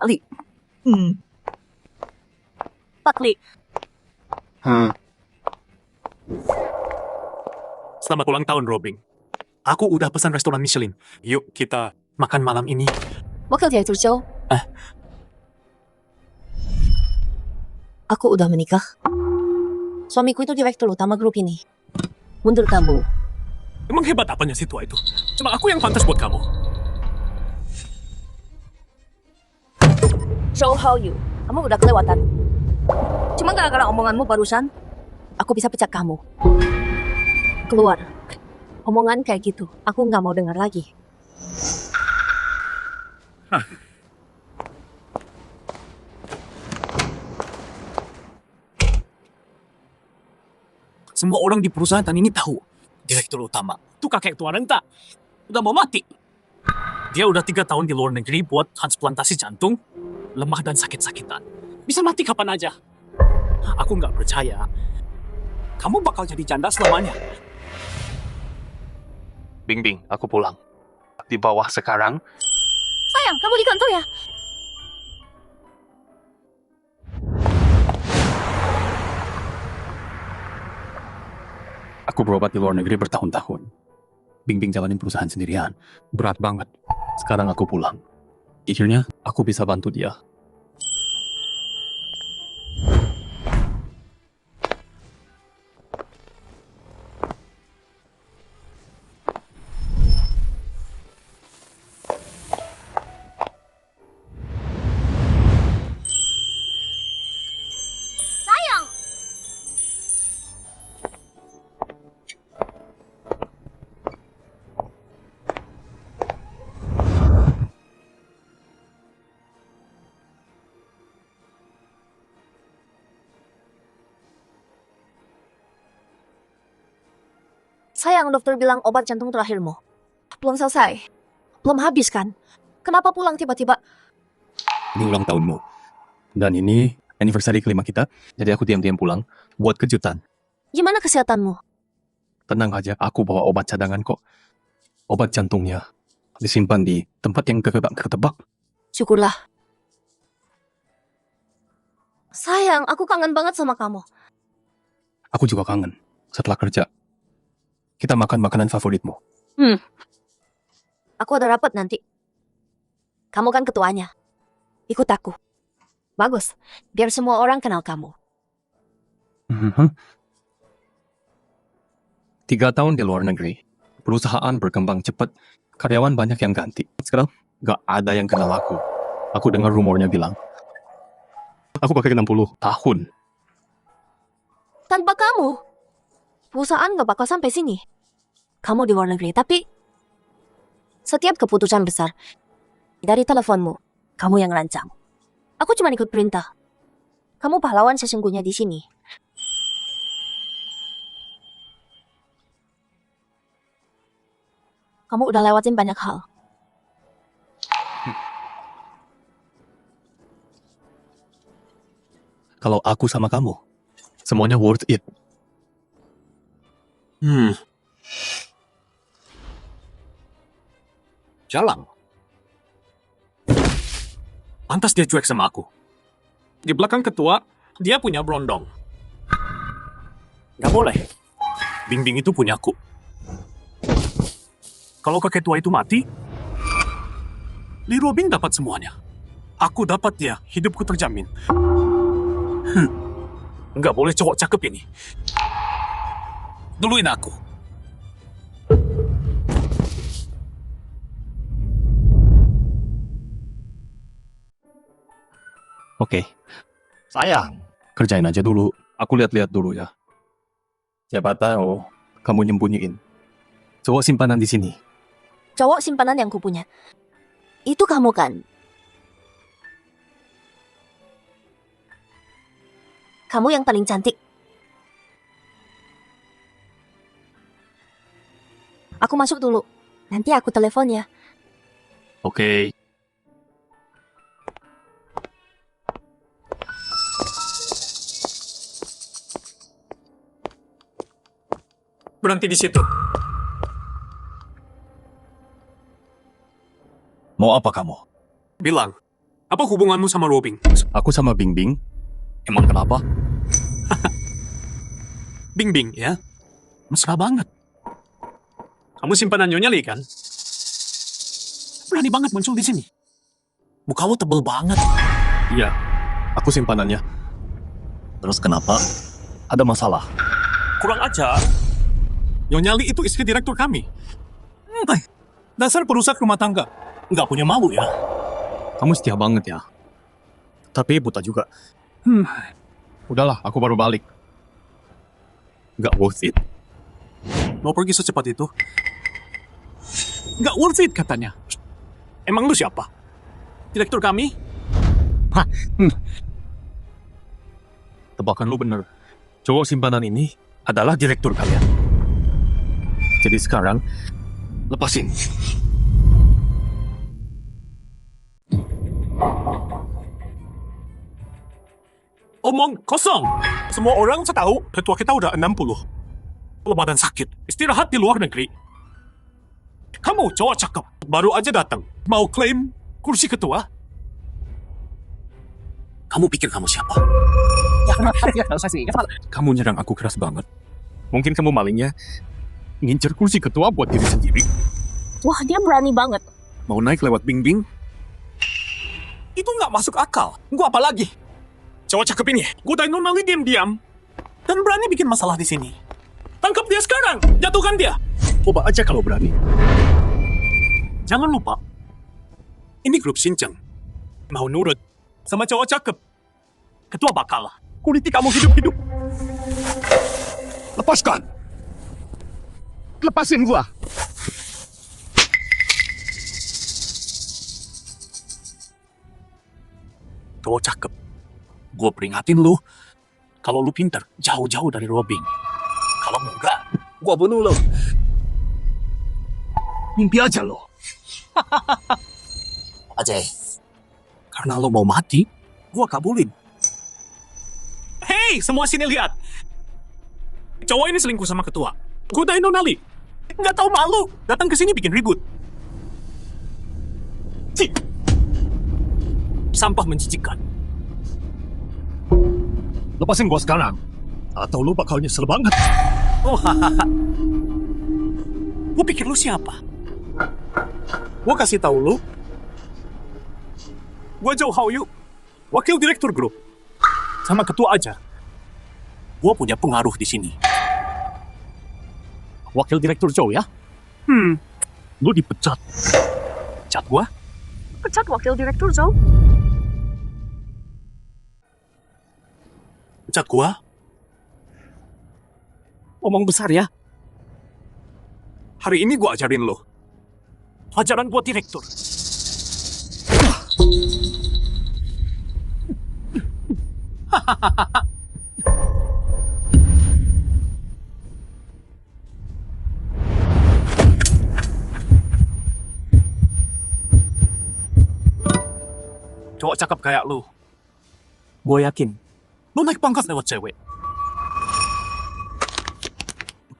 Li. Pak Li. Selamat ulang tahun, Robin. Aku udah pesan restoran Michelin. Yuk kita makan malam ini. 我叫direktur Joe. Aku udah menikah. Suamiku itu direktur utama grup ini. Menurut kamu, Emang hebat apanya si tua itu? Cuma aku yang pantas buat kamu. Joe how you? Kamu udah kelewatan. Cuma gara-gara omonganmu barusan, aku bisa pecat kamu. Keluar. Omongan kayak gitu, aku nggak mau dengar lagi. Semua orang di perusahaan ini tahu. Direktur utama itu kakek tua renta. Udah mau mati. Dia udah 3 tahun di luar negeri buat transplantasi jantung, lemah dan sakit-sakitan. Bisa mati kapan aja. Aku nggak percaya. Kamu bakal jadi janda selamanya. Bing, aku pulang. Di bawah sekarang, Sayang, kamu di kantor ya? Aku berobat di luar negeri bertahun-tahun. Bing jalanin perusahaan sendirian. Berat banget. Sekarang aku pulang. Akhirnya, aku bisa bantu dia. Sayang, dokter bilang obat jantung terakhirmu. Belum selesai. Belum habis kan? Kenapa pulang tiba-tiba? Ini ulang tahunmu. Dan ini anniversary kelima kita. Jadi aku diam-diam pulang buat kejutan. Gimana kesehatanmu? Tenang aja, aku bawa obat cadangan kok. Obat jantungnya disimpan di tempat yang ketebak. Syukurlah. Sayang, aku kangen banget sama kamu. Aku juga kangen. Setelah kerja, kita makan makanan favoritmu. Aku ada rapat nanti. Kamu kan ketuanya. Ikut aku. Bagus. Biar semua orang kenal kamu. 3 tahun di luar negeri. Perusahaan berkembang cepat. Karyawan banyak yang ganti. Sekarang gak ada yang kenal aku. Aku dengar rumornya bilang, aku pakai 60 tahun. Tanpa kamu, perusahaan gak bakal sampai sini. Kamu di luar negeri, tapi setiap keputusan besar dari teleponmu, kamu yang rancang. Aku cuma ikut perintah. Kamu pahlawan sesungguhnya di sini. Kamu udah lewatin banyak hal. Kalau aku sama kamu, semuanya worth it. Jalan. Pantas dia cuek sama aku. Di belakang ketua, dia punya berondong. Gak boleh. Bing itu punya aku. Kalau kakek tua itu mati, Li Robin dapat semuanya. Aku dapat dia, hidupku terjamin. Nggak boleh cowok cakep ini. Duluin aku. Oke. sayang. Kerjain aja dulu. Aku lihat-lihat dulu ya. Siapa tahu kamu nyembunyiin cowok simpanan di sini. Cowok simpanan yang kupunya. Itu kamu kan? Kamu yang paling cantik. Aku masuk dulu. Nanti aku telepon ya. Oke. Berhenti di situ. Mau apa kamu? Bilang, Apa hubunganmu sama Robin? Aku sama Bingbing. Emang kenapa? Bingbing, ya? Mesra banget. Kamu simpanan Nyonya Li, kan? Berani banget muncul di sini. Mukamu tebel banget. Iya, aku simpanannya. Terus kenapa? Ada masalah. Kurang ajar. Nyonya Li itu istri direktur kami. Dasar perusak rumah tangga. Nggak punya malu ya. Kamu setia banget ya. Tapi buta juga. Udahlah, aku baru balik. Gak worth it. Mau pergi secepat itu? Nggak worth it katanya. Emang lu siapa? Direktur kami? Tebakan lu bener. Cowok simpanan ini adalah direktur kalian. Jadi sekarang, lepasin. Omong kosong. Semua orang tahu ketua kita udah 60. Lemah dan sakit. Istirahat di luar negeri. Kamu cowok cakep. Baru aja datang. Mau klaim kursi ketua? Kamu pikir kamu siapa? Kamu nyerang aku keras banget. Mungkin kamu malingnya ngincer kursi ketua buat diri sendiri. Wah, dia berani banget. Mau naik lewat Bingbing? Itu nggak masuk akal. Gua apa lagi? Cowok cakep ini, godain Nona Li diam-diam. Dan berani bikin masalah di sini. Tangkap dia sekarang. Jatuhkan dia. Coba aja kalau berani. Jangan lupa. Ini grup Shinchan. Mau nurut sama cowok cakep. Ketua bakal. Kuliti kamu hidup-hidup. Lepaskan! Lepasin gua! Cowok cakep. Gue peringatin lu. Kalau lu pintar, jauh-jauh dari Robin. Kalau enggak, gue bunuh lu. Mimpi aja lo. Ajay. Karena lu mau mati, gue kabulin. Hei, semua sini lihat. Cowok ini selingkuh sama ketua. Godain Nona Li. Nggak tahu malu. Datang ke sini bikin ribut. Cih. Sampah menjijikkan. Lepasin gua sekarang. Atau lu bakal nyesel banget. Oh, hahaha. Lu pikir lu siapa? Gua kasih tahu lu. Gua Zhou Haoyu, wakil direktur grup. Sama ketua aja. Gua punya pengaruh di sini. Wakil direktur Zhou ya? Lu dipecat. Pecat gua? Pecat wakil direktur, Zhou. Pecat gua? Omong besar ya. Hari ini gua ajarin lo. Pelajaran buat direktur. Cowok cakep kayak lu. Gue yakin, lu naik pangkat lewat cewek.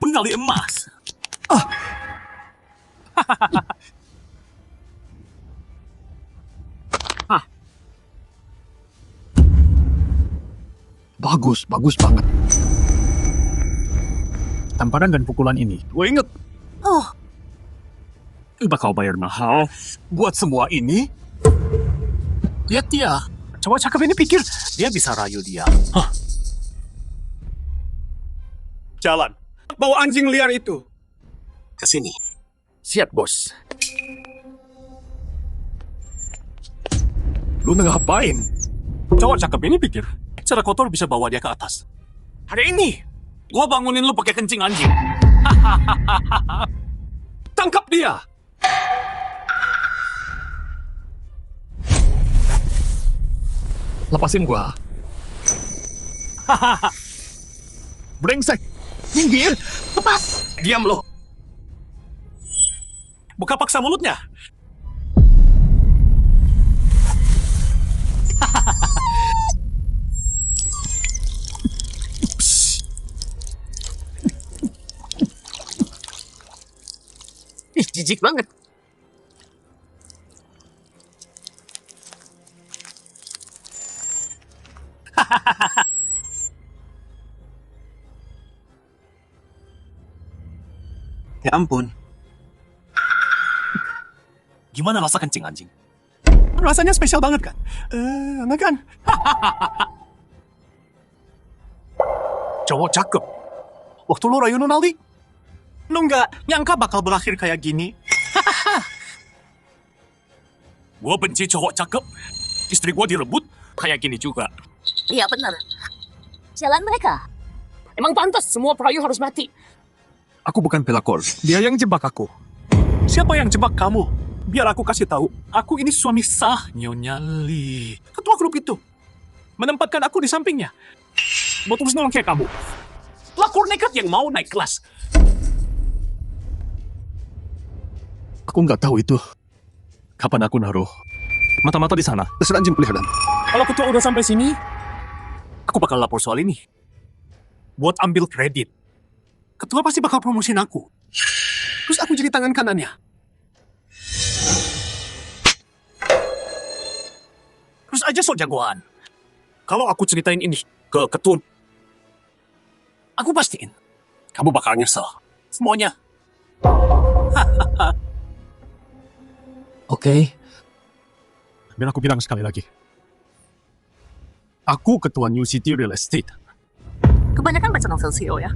Penggali emas. Bagus banget. Tamparan dan pukulan ini, gue inget. Oh, Bakal bayar mahal buat semua ini. Lihat dia. Cowok cakep ini pikir dia bisa rayu dia. Hah. Jalan. Bawa anjing liar itu. Ke sini. Siap, bos. Lu ngapain? Cowok cakep ini pikir cara kotor bisa bawa dia ke atas. Hari ini, gua bangunin lu pakai kencing anjing. Tangkap dia. Lepasin gua. Brengsek. Minggir. Lepas. Diam lo. Buka paksa mulutnya. Ih, jijik banget. Ya ampun. Gimana rasa kencing anjing? Rasanya spesial banget kan? Enak kan? Cowok cakep. Waktu lo rayunan Aldi, lo nggak nyangka bakal berakhir kayak gini. Gua benci cowok cakep. Istri gua direbut kayak gini juga. Iya benar. Jalan mereka. Emang pantas semua perayu harus mati. Aku bukan pelakor. Dia yang jebak aku. Siapa yang jebak kamu? Biar aku kasih tahu. Aku ini suami sah Nyonya Lee. Ketua grup itu. Menempatkan aku di sampingnya. Mau terus nolong kayak kamu. Pelakor nekat yang mau naik kelas. Aku nggak tahu itu. Kapan aku naruh mata-mata di sana? Terserah anjing peliharaan. Kalau ketua udah sampai sini, aku bakal lapor soal ini. Buat ambil kredit. Ketua pasti bakal promosiin aku. Terus aku jadi tangan kanannya. Terus aja sok jagoan. Kalau aku ceritain ini ke ketua, aku pastiin kamu bakal nyesel. Semuanya. Oke. Biar aku bilang sekali lagi. Aku ketua New City Real Estate. Kebanyakan baca novel CEO ya.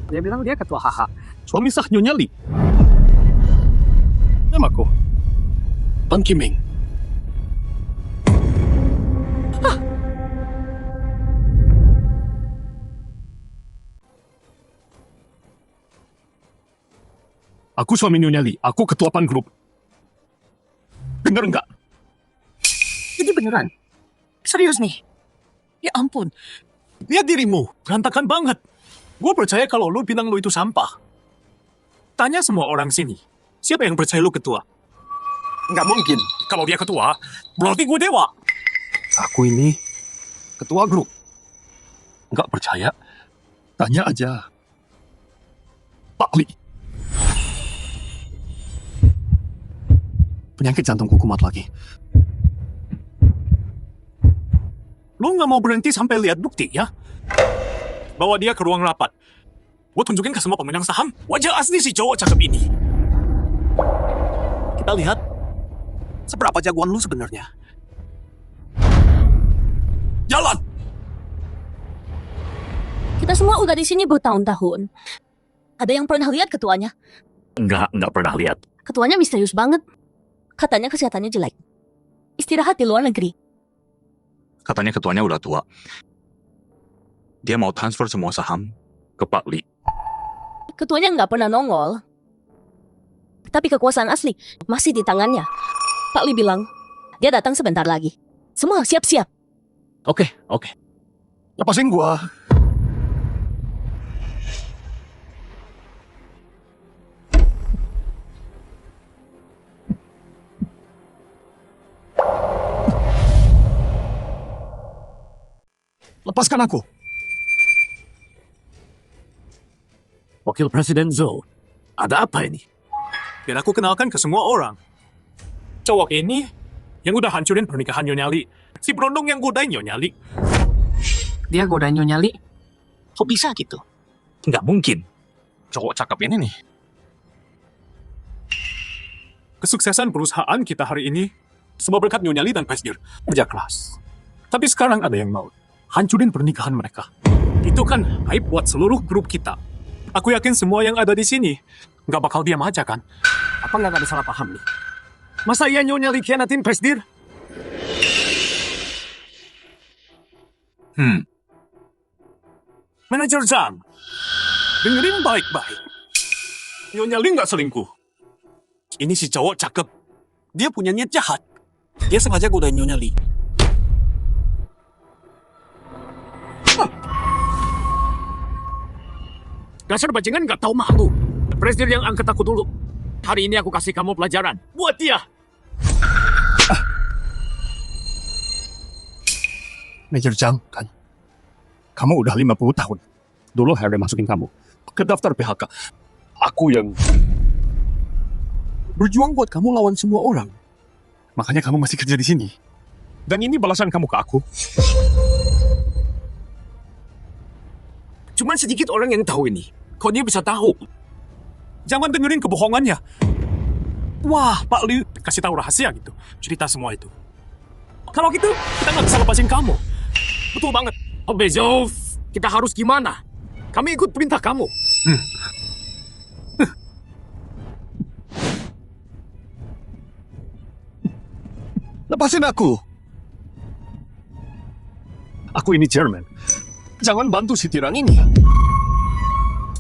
Dia bilang dia ketua HH. Suami sah Nyonya Lee. Namaku Pan Kiming. Aku suami Nyonya Lee. Aku ketua Pan Group. Bener nggak? Jadi beneran? Serius nih? Ya ampun. Lihat dirimu, berantakan banget. Gue percaya kalau lu bilang lu itu sampah. Tanya semua orang sini. Siapa yang percaya lu ketua? Nggak mungkin. Kalau dia ketua, berarti gue dewa. Aku ini ketua grup. Nggak percaya? Tanya aja Pak Lee. Penyakit jantungku kumat lagi. Lu nggak mau berhenti sampai lihat bukti, ya? Bawa dia ke ruang rapat. Gue tunjukin ke semua pemegang saham wajah asli si cowok cakep ini. Kita lihat seberapa jagoan lu sebenarnya. Jalan! Kita semua udah di sini bertahun-tahun. Ada yang pernah lihat ketuanya? Nggak pernah lihat. Ketuanya misterius banget. Katanya kesehatannya jelek. Istirahat di luar negeri. Katanya ketuanya udah tua. Dia mau transfer semua saham ke Pak Lee. Ketuanya nggak pernah nongol. Tapi kekuasaan asli masih di tangannya. Pak Lee bilang, dia datang sebentar lagi. Semua siap-siap. Oke. Lepasin gua. Lepaskan aku. Wakil Presiden Zhou, ada apa ini? Biar aku kenalkan ke semua orang. Cowok ini yang udah hancurin pernikahan Nyonya Lee. Si berondong yang godain Nyonya Lee. Dia godain Nyonya Lee. Kok bisa gitu? Nggak mungkin. Cowok cakep ini nih. Kesuksesan perusahaan kita hari ini semua berkat Nyonya Lee dan Presdir. Kerja keras. Tapi sekarang ada yang mau hancurin pernikahan mereka. Itu kan aib buat seluruh grup kita. Aku yakin semua yang ada di sini nggak bakal diam aja kan? Apa nggak ada salah paham nih? Masa iya Nyonya Lee khianatin Presdir? Manajer Zhang, dengerin baik-baik. Nyonya Lee nggak selingkuh. Ini si cowok cakep. Dia punya niat jahat. Dia sengaja godain Nyonya Lee. Dasar bajingan nggak tahu malu. Presiden yang angkat aku dulu. Hari ini aku kasih kamu pelajaran. Buat dia. Major Zhang, kan? Kamu udah 50 tahun. Dulu Harry masukin kamu ke daftar PHK. Aku yang berjuang buat kamu lawan semua orang. Makanya kamu masih kerja di sini. Dan ini balasan kamu ke aku. Cuma sedikit orang yang tahu ini. Kok dia bisa tahu? Jangan dengerin kebohongannya. Wah, Pak Liu kasih tahu rahasia gitu. Cerita semua itu. Kalau gitu, kita nggak bisa lepasin kamu. Betul banget. Oh, Bezos, kita harus gimana? Kami ikut perintah kamu. Lepasin aku. Aku ini chairman. Jangan bantu si tirang ini.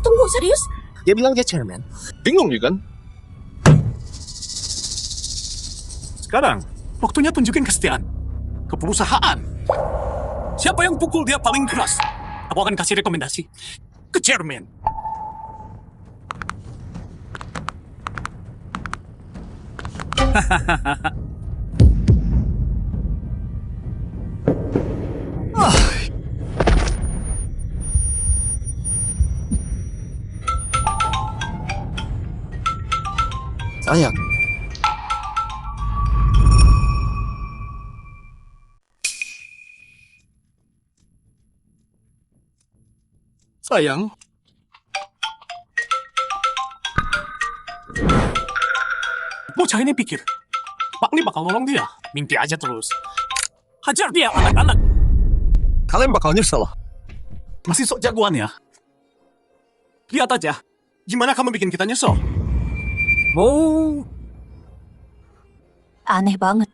Tunggu, serius? Dia bilang dia chairman. Bingung ya kan? Sekarang, waktunya tunjukin kesetiaan. Ke perusahaan. Siapa yang pukul dia paling keras? Aku akan kasih rekomendasi ke chairman. Sayang. Sayang. Bocah ini pikir, Pak Li bakal nolong dia. Mimpi aja terus. Hajar dia, anak-anak. Kalian bakal nyesel. Masih sok jagoan ya. Lihat aja, gimana kamu bikin kita nyesel. Oh, Aneh banget.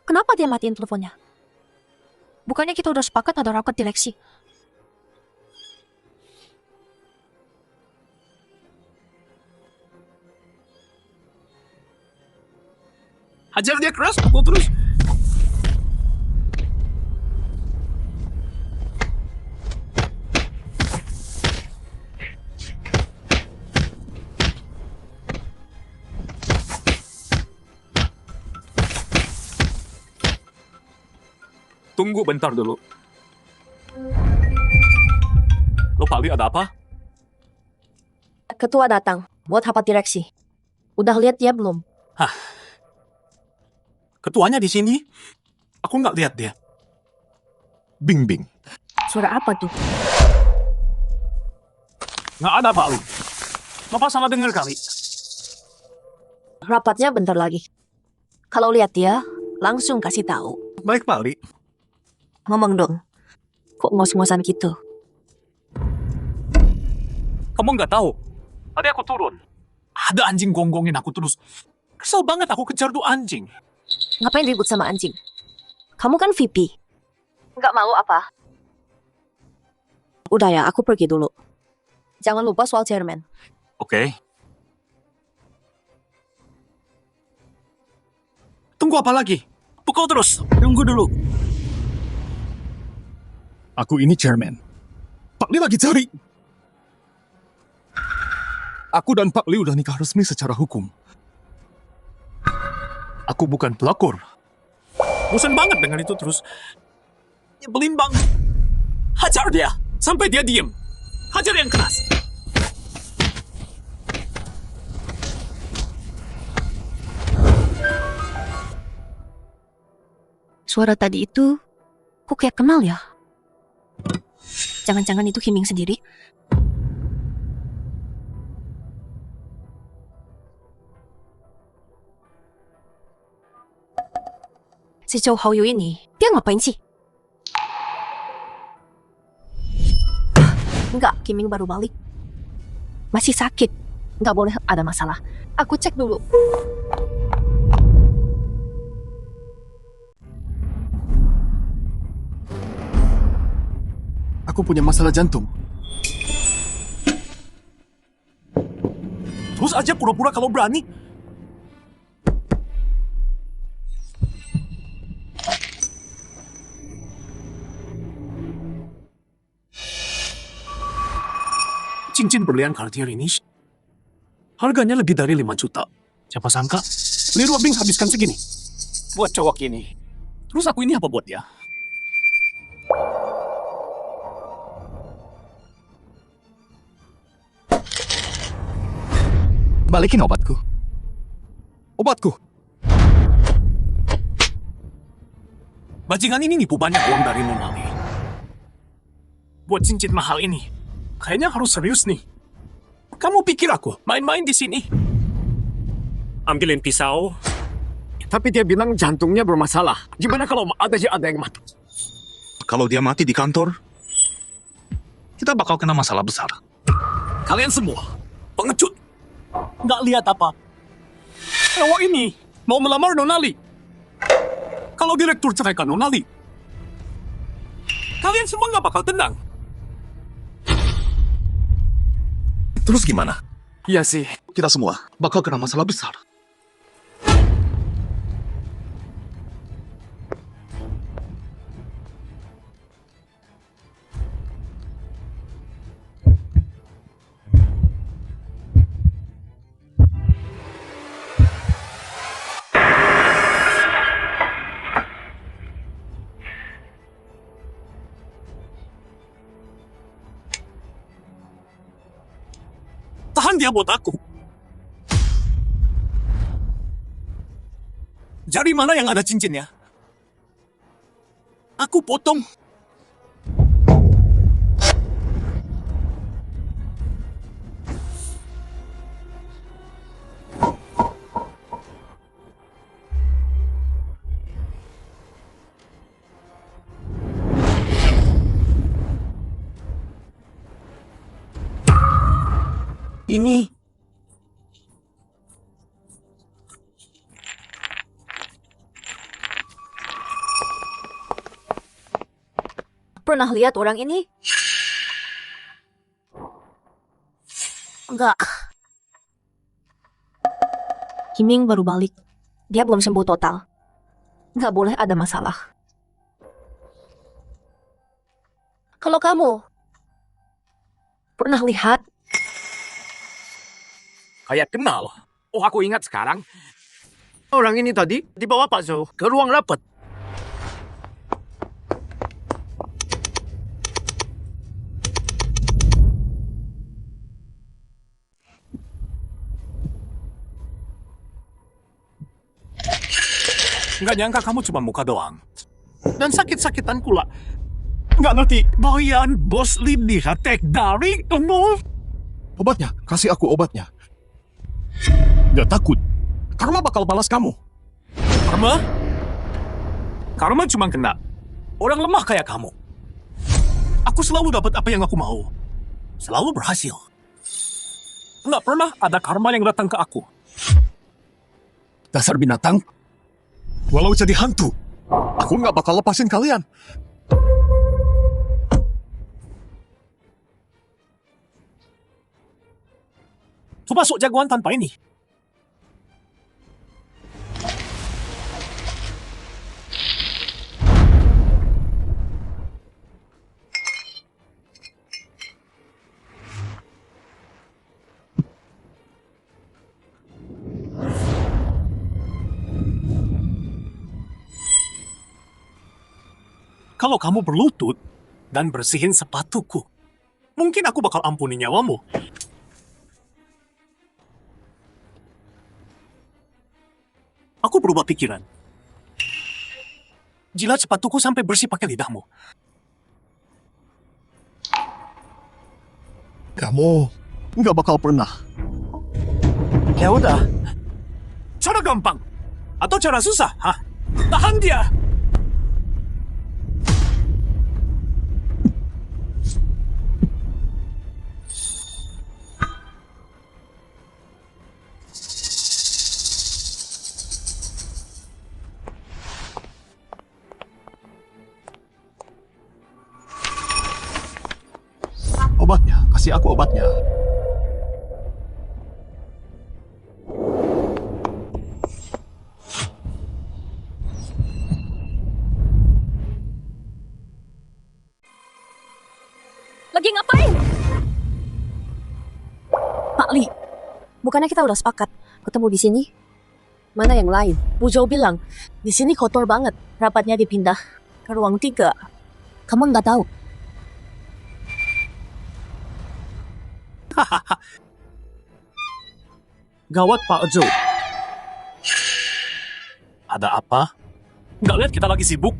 Kenapa dia matiin teleponnya? Bukannya kita udah sepakat ada rapat direksi? hajar dia keras, pukul terus. Tunggu bentar dulu. Lo Pak Li ada apa? Ketua datang buat rapat direksi. Udah lihat dia belum? Ketuanya di sini? Aku nggak lihat dia. Bing bing. Suara apa tuh? Nggak ada Pak Li. Bapak salah dengar kali. Rapatnya bentar lagi. Kalau lihat dia, langsung kasih tahu. Baik Pak Li. Ngomong dong. Kok ngos-ngosan gitu? Kamu nggak tahu? Tadi aku turun. Ada anjing gonggongin aku terus. Kesel banget aku kejar tuh anjing. Ngapain ribut sama anjing? Kamu kan VP. Nggak malu apa? Udah ya, aku pergi dulu. Jangan lupa soal chairman. Oke. Tunggu apa lagi? Pukul terus. Tunggu dulu. Aku ini chairman. Pak Li lagi cari. Aku dan Pak Li udah nikah resmi secara hukum. Aku bukan pelakor. Bosan banget dengan itu terus. Nyebelin banget. Hajar dia. Sampai dia diem. Hajar yang keras. Suara tadi itu, kok kayak kenal ya? Jangan-jangan itu Himing sendiri? Si Zhou Haoyu ini, dia ngapain sih? Enggak, Himing baru balik. Masih sakit. Enggak boleh ada masalah. Aku cek dulu. Aku punya masalah jantung. Terus aja pura-pura kalau berani. Cincin berlian Cartier ini harganya lebih dari 5 juta. Siapa sangka Li Ruobing habiskan segini buat cowok ini. Terus aku ini apa buat dia? Balikin obatku. Obatku. Bajingan ini nipu banyak uang dari Nona Li. Buat cincin mahal ini. Kayaknya harus serius nih. Kamu pikir aku main-main di sini? Ambilin pisau. Tapi dia bilang jantungnya bermasalah. Gimana kalau ada yang mati? Kalau dia mati di kantor, kita bakal kena masalah besar. Kalian semua pengecut. Nggak lihat apa? Cowok ini mau melamar Nonali. Kalau direktur ceraikan Nonali, kalian semua nggak bakal tenang. Terus gimana? Iya sih, kita semua bakal kena masalah besar. Tahan dia buat aku. Jari mana yang ada cincinnya? Aku potong. Ini Pernah lihat orang ini? Enggak. Himing baru balik. Dia belum sembuh total. Nggak boleh ada masalah. Kalau kamu pernah lihat? kayak kenal. Oh, aku ingat sekarang. Orang ini tadi dibawa Pak Zhou ke ruang rapat. Nggak nyangka kamu cuma muka doang. Dan sakit-sakitan pula. Nggak ngerti. Bayan bos Lini hatek dari kamu. Obatnya, kasih aku obatnya. Nggak takut. Karma bakal balas kamu. Karma? Karma cuma kena orang lemah kayak kamu. Aku selalu dapat apa yang aku mau. Selalu berhasil. Nggak pernah ada karma yang datang ke aku. Dasar binatang. Walau jadi hantu, aku nggak bakal lepasin kalian. Coba sok jagoan tanpa ini. Kalau kamu berlutut dan bersihin sepatuku, mungkin aku bakal ampuni nyawamu. Aku berubah pikiran. Jilat sepatuku sampai bersih pakai lidahmu. Kamu nggak bakal pernah. Ya udah. Cara gampang atau cara susah? Hah? Tahan dia. Obatnya, kasih aku obatnya. Lagi ngapain? Pak Li, bukannya kita udah sepakat ketemu di sini? Mana yang lain? Bu Zhou bilang, di sini kotor banget. Rapatnya dipindah ke ruang 3. Kamu nggak tahu? Gawat Pak Zhou. Ada apa? Nggak lihat kita lagi sibuk?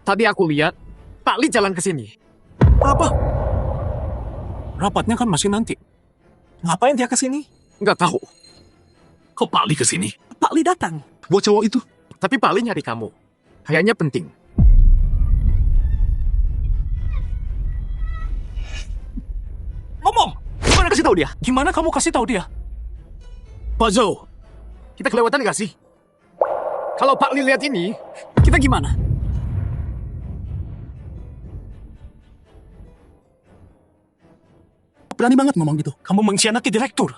Tadi aku lihat Pak Li jalan ke sini. Apa? Rapatnya kan masih nanti. Ngapain dia kesini? Nggak tahu. Kok Pak Li kesini? Pak Li datang. Buat cowok itu. Tapi Pak Ali nyari kamu. Kayaknya penting. Ngomong! Gimana kasih tahu dia? Gimana kamu kasih tahu dia? Pak Zhou, kita kelewatan nggak sih? Kalau Pak Li lihat ini, kita gimana? Berani banget ngomong gitu. Kamu mengkhianati direktur.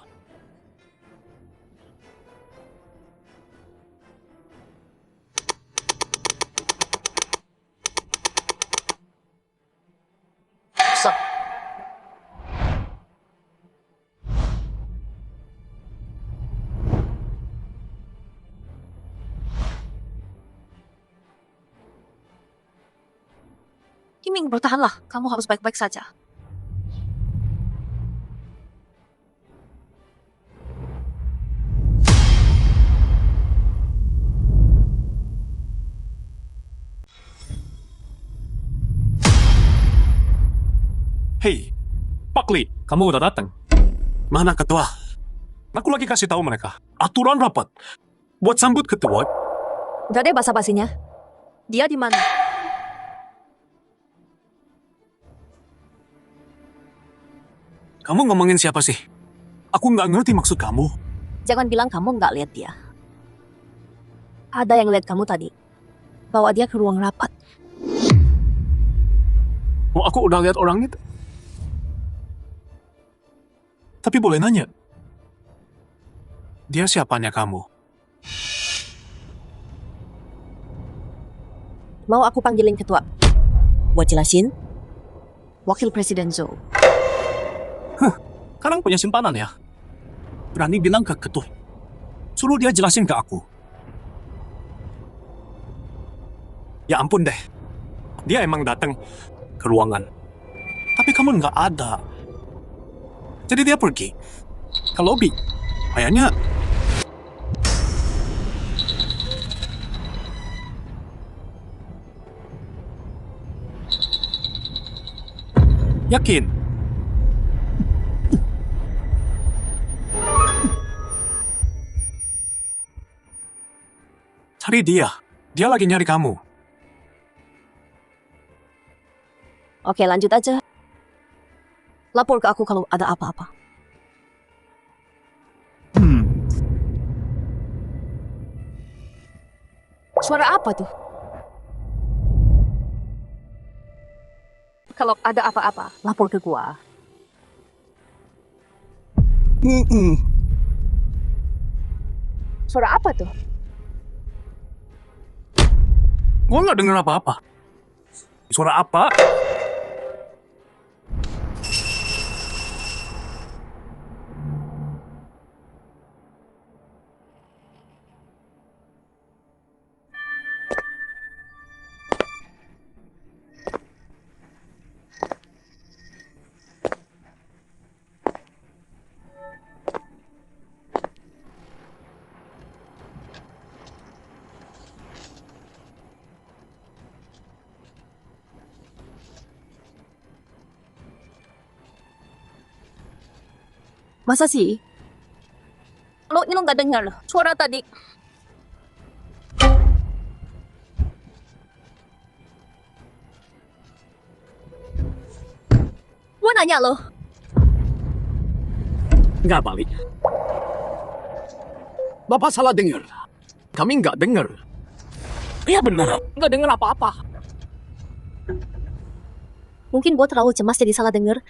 Kiming, bertahanlah. Kamu harus baik-baik saja. Hei, Pak Li, kamu udah datang. Mana ketua? Aku lagi kasih tahu mereka. Aturan rapat. Buat sambut ketua. Udah deh basa-basinya. Dia di mana? Kamu ngomongin siapa sih? Aku nggak ngerti maksud kamu. Jangan bilang kamu nggak lihat dia. Ada yang lihat kamu tadi. Bawa dia ke ruang rapat. Oh, aku udah lihat orang itu. Tapi boleh nanya. Dia siapanya kamu? Mau aku panggilin ketua? Buat jelasin? Wakil Presiden Zhou. Sekarang punya simpanan ya? Berani bilang ke ketua. Suruh dia jelasin ke aku. Ya ampun deh. Dia emang datang ke ruangan. Tapi kamu nggak ada. Jadi dia pergi ke lobi. Kayaknya yakin. Cari dia. Dia lagi nyari kamu. Oke, lanjut aja. Lapor ke aku kalau ada apa-apa. Suara apa tuh? Kalau ada apa-apa, lapor ke gua. Suara apa tuh? Gua nggak dengar apa-apa. Suara apa? Masa sih? Lo ini lo nggak dengar suara tadi? Gua nanya lo. Nggak balik. Bapak salah dengar. Kami nggak dengar. Iya benar. Nggak dengar apa-apa. Mungkin gua terlalu cemas jadi salah dengar.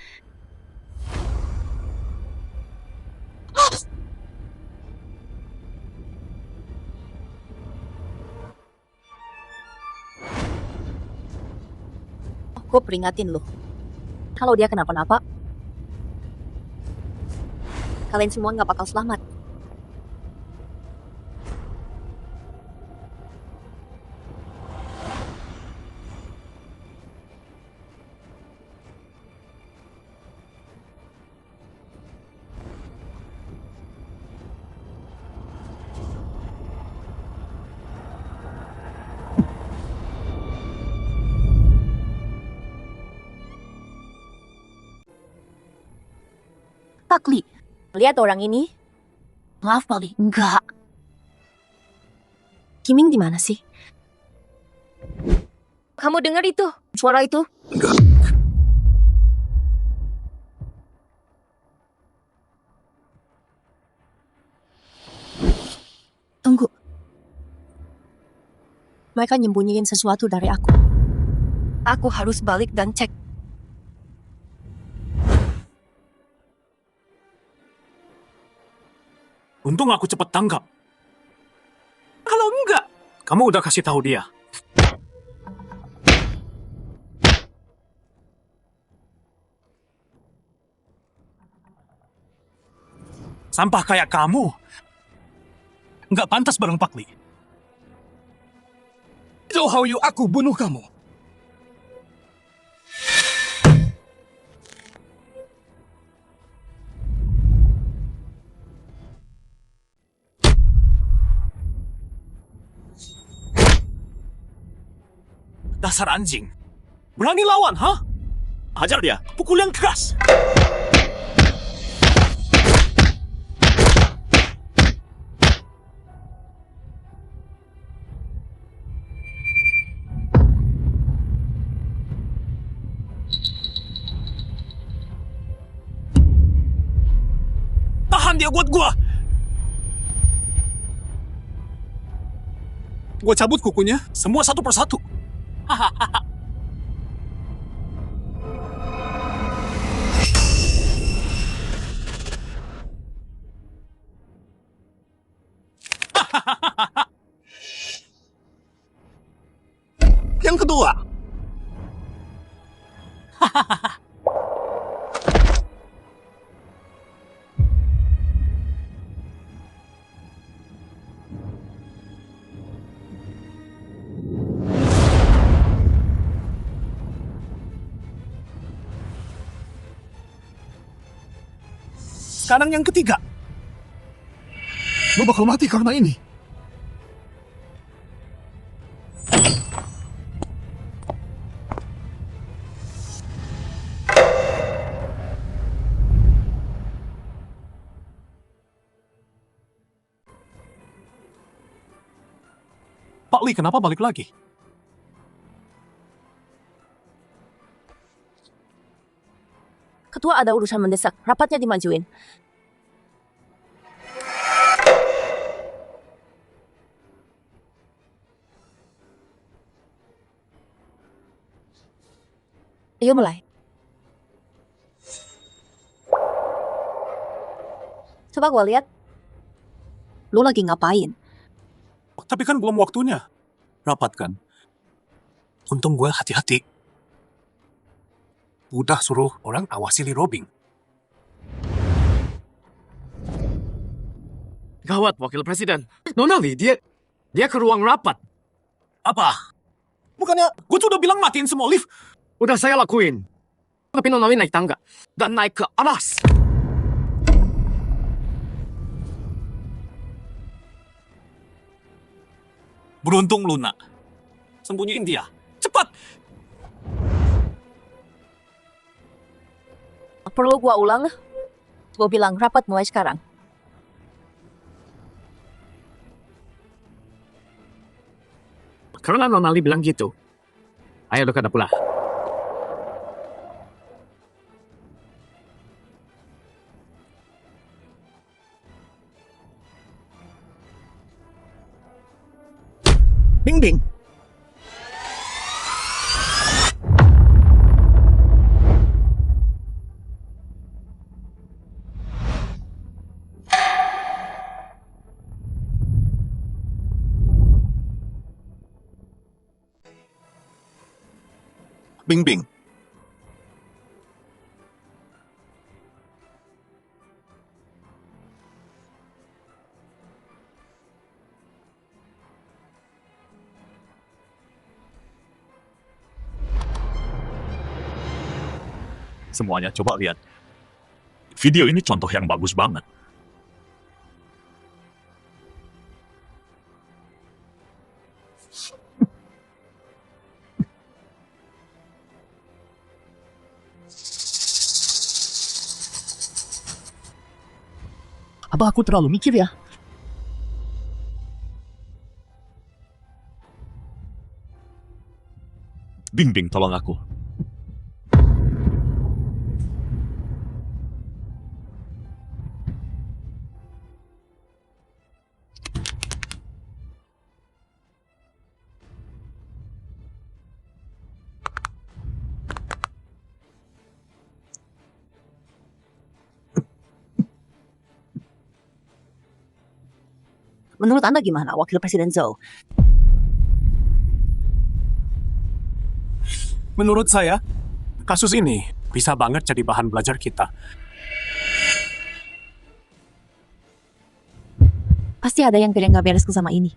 Gue peringatin lo. Kalau dia kenapa-napa, kalian semua nggak bakal selamat. Pak Li. Lihat orang ini. Maaf, Pak Li. Enggak. Kiming di mana sih? Kamu dengar itu? Suara itu? Enggak. Tunggu. Mereka nyembunyiin sesuatu dari aku. Aku harus balik dan cek. Untung aku cepat tangkap. Kalau enggak, kamu udah kasih tahu dia. Sampah kayak kamu. Enggak pantas bareng Pak Li. Zhou Haoyu, aku bunuh kamu. Dasar anjing. Berani lawan, ha? Hajar dia, pukul yang keras. Tahan dia buat gua. Gua cabut kukunya. Semua satu persatu. Yang kedua. Sekarang yang ketiga. Lo bakal mati karena ini. Pak Li, kenapa balik lagi? Ketua ada urusan mendesak. Rapatnya dimajuin. Ayo mulai. Coba gua lihat. Lu lagi ngapain? Tapi kan belum waktunya. Rapat kan? Untung gue hati-hati. Udah suruh orang awasi Li Robing. Gawat, Wakil Presiden. Nona Li, dia ke ruang rapat. Apa? Bukannya gue tuh udah bilang matiin semua lift. Udah saya lakuin. Tapi Nona Li naik tangga. Dan naik ke atas. Beruntung Luna. Sembunyiin dia. Cepat! Perlu gua ulang? Gua bilang rapat mulai sekarang. Karena Nona Li bilang gitu. Ayo dekat pula. Bing Bing. Bing Bing. Semuanya coba lihat. Video ini contoh yang bagus banget. Apa aku terlalu mikir ya? Bingbing, tolong aku. Menurut Anda gimana, Wakil Presiden Zhou? Menurut saya, kasus ini bisa banget jadi bahan belajar kita. Pasti ada yang nggak beres sama ini.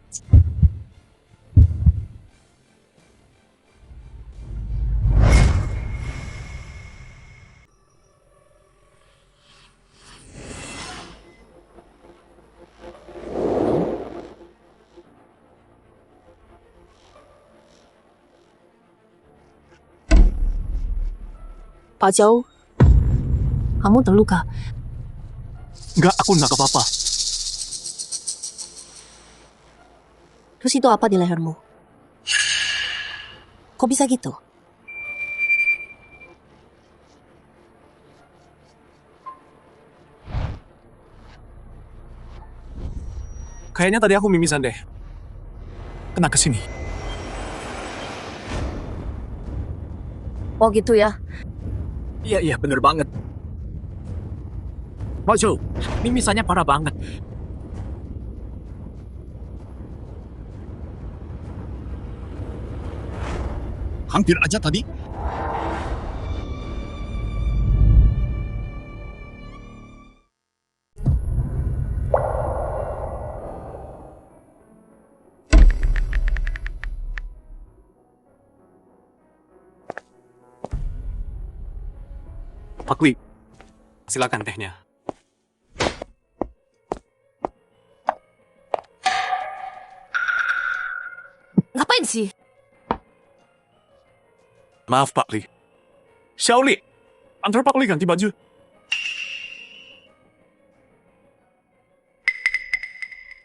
Pak Zhou, kamu terluka. Enggak, aku nggak apa-apa. Terus itu apa di lehermu? Kok bisa gitu? Kayaknya tadi aku mimisan deh. Kena ke sini. Oh gitu ya. Iya, bener banget. Maju, mimisannya parah banget. Hampir aja tadi. Pak Li, silakan tehnya. Ngapain sih? Maaf Pak Li. Xiao Li, antar Pak Li ganti baju.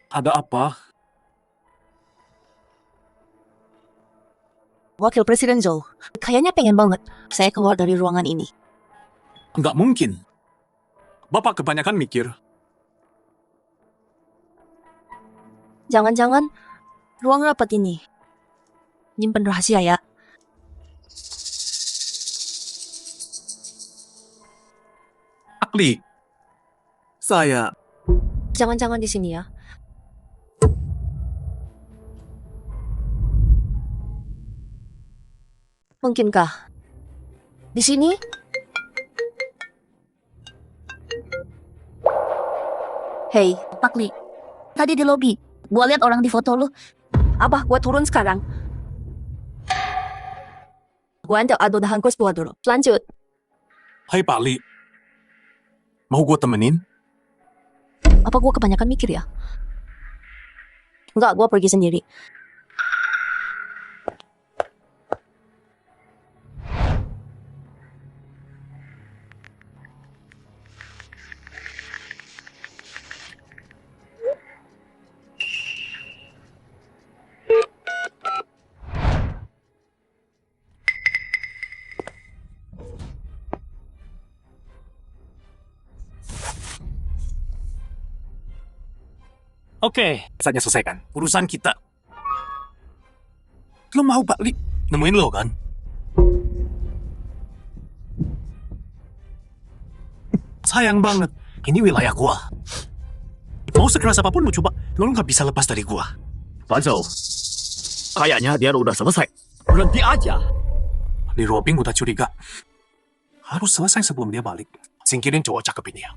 Ada apa? Wakil Presiden Zhou, kayaknya pengen banget saya keluar dari ruangan ini. Nggak mungkin. Bapak kebanyakan mikir. Jangan-jangan ruang rapat ini nyimpen rahasia ya. Pak Li, saya... Jangan-jangan di sini ya. Mungkinkah di sini? Hei, Pak Li. Tadi di lobi, gua lihat orang di foto lu. Abah, gua turun sekarang. Gua antar ado dah hangkus buat dulu. Lanjut. Hai Pak Li, mau gue temenin? Apa gua kebanyakan mikir ya? Enggak, gua pergi sendiri. Oke, saatnya selesaikan. Urusan kita. Lo mau Pak Li? Nemuin lo kan? Sayang banget. Ini wilayah gua. Mau sekeras apapun lo coba, lo nggak bisa lepas dari gua. Pak Zhou, kayaknya dia udah selesai. Berhenti aja. Li Ruoping udah curiga. Harus selesai sebelum dia balik. Singkirin cowok cakep ini ya.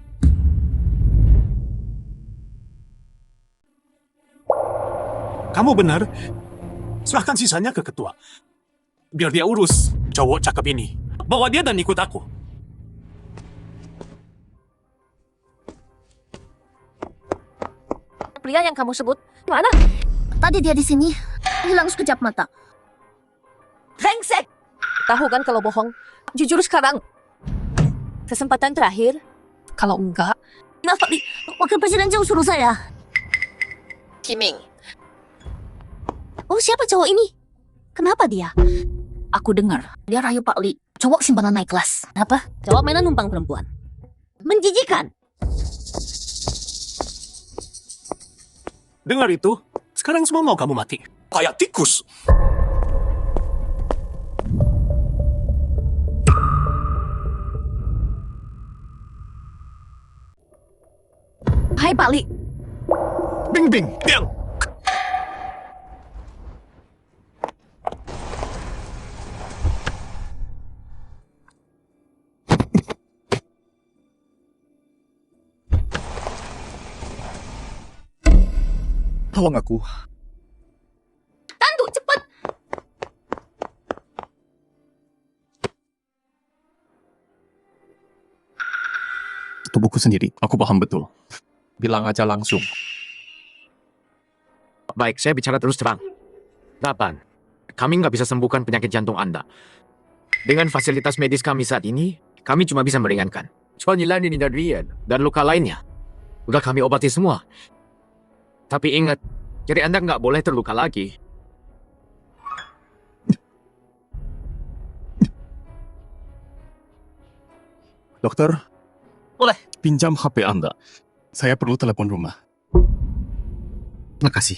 Kamu benar. Serahkan sisanya ke ketua. Biar dia urus cowok cakep ini. Bawa dia dan ikut aku. Pria yang kamu sebut, mana? Tadi dia di sini, hilang sekejap mata. Brengsek! Tahu kan kalau bohong? Jujur sekarang. Kesempatan terakhir. Kalau enggak, Maaf Pak Li, wakil presiden jauh suruh saya. Kiming. Oh, siapa cowok ini? Kenapa dia? Aku dengar, dia rayu Pak Li, cowok simpanan naik kelas. Apa? Cowok mainan numpang perempuan. Menjijikan. Dengar itu? Sekarang semua mau kamu mati. Kayak tikus. Hai Pak Li, Bing Bing! Diam! Tolong aku. Tandu, cepat. Tubuhku sendiri, aku paham betul. Bilang aja langsung. Baik, saya bicara terus terang. 8. Kami nggak bisa sembuhkan penyakit jantung Anda. Dengan fasilitas medis kami saat ini, kami cuma bisa meringankan. Soalnya ini dan luka lainnya. Udah kami obati semua. Tapi ingat, jadi Anda nggak boleh terluka lagi. Dokter, Boleh. pinjam HP Anda. Saya perlu telepon rumah. Makasih.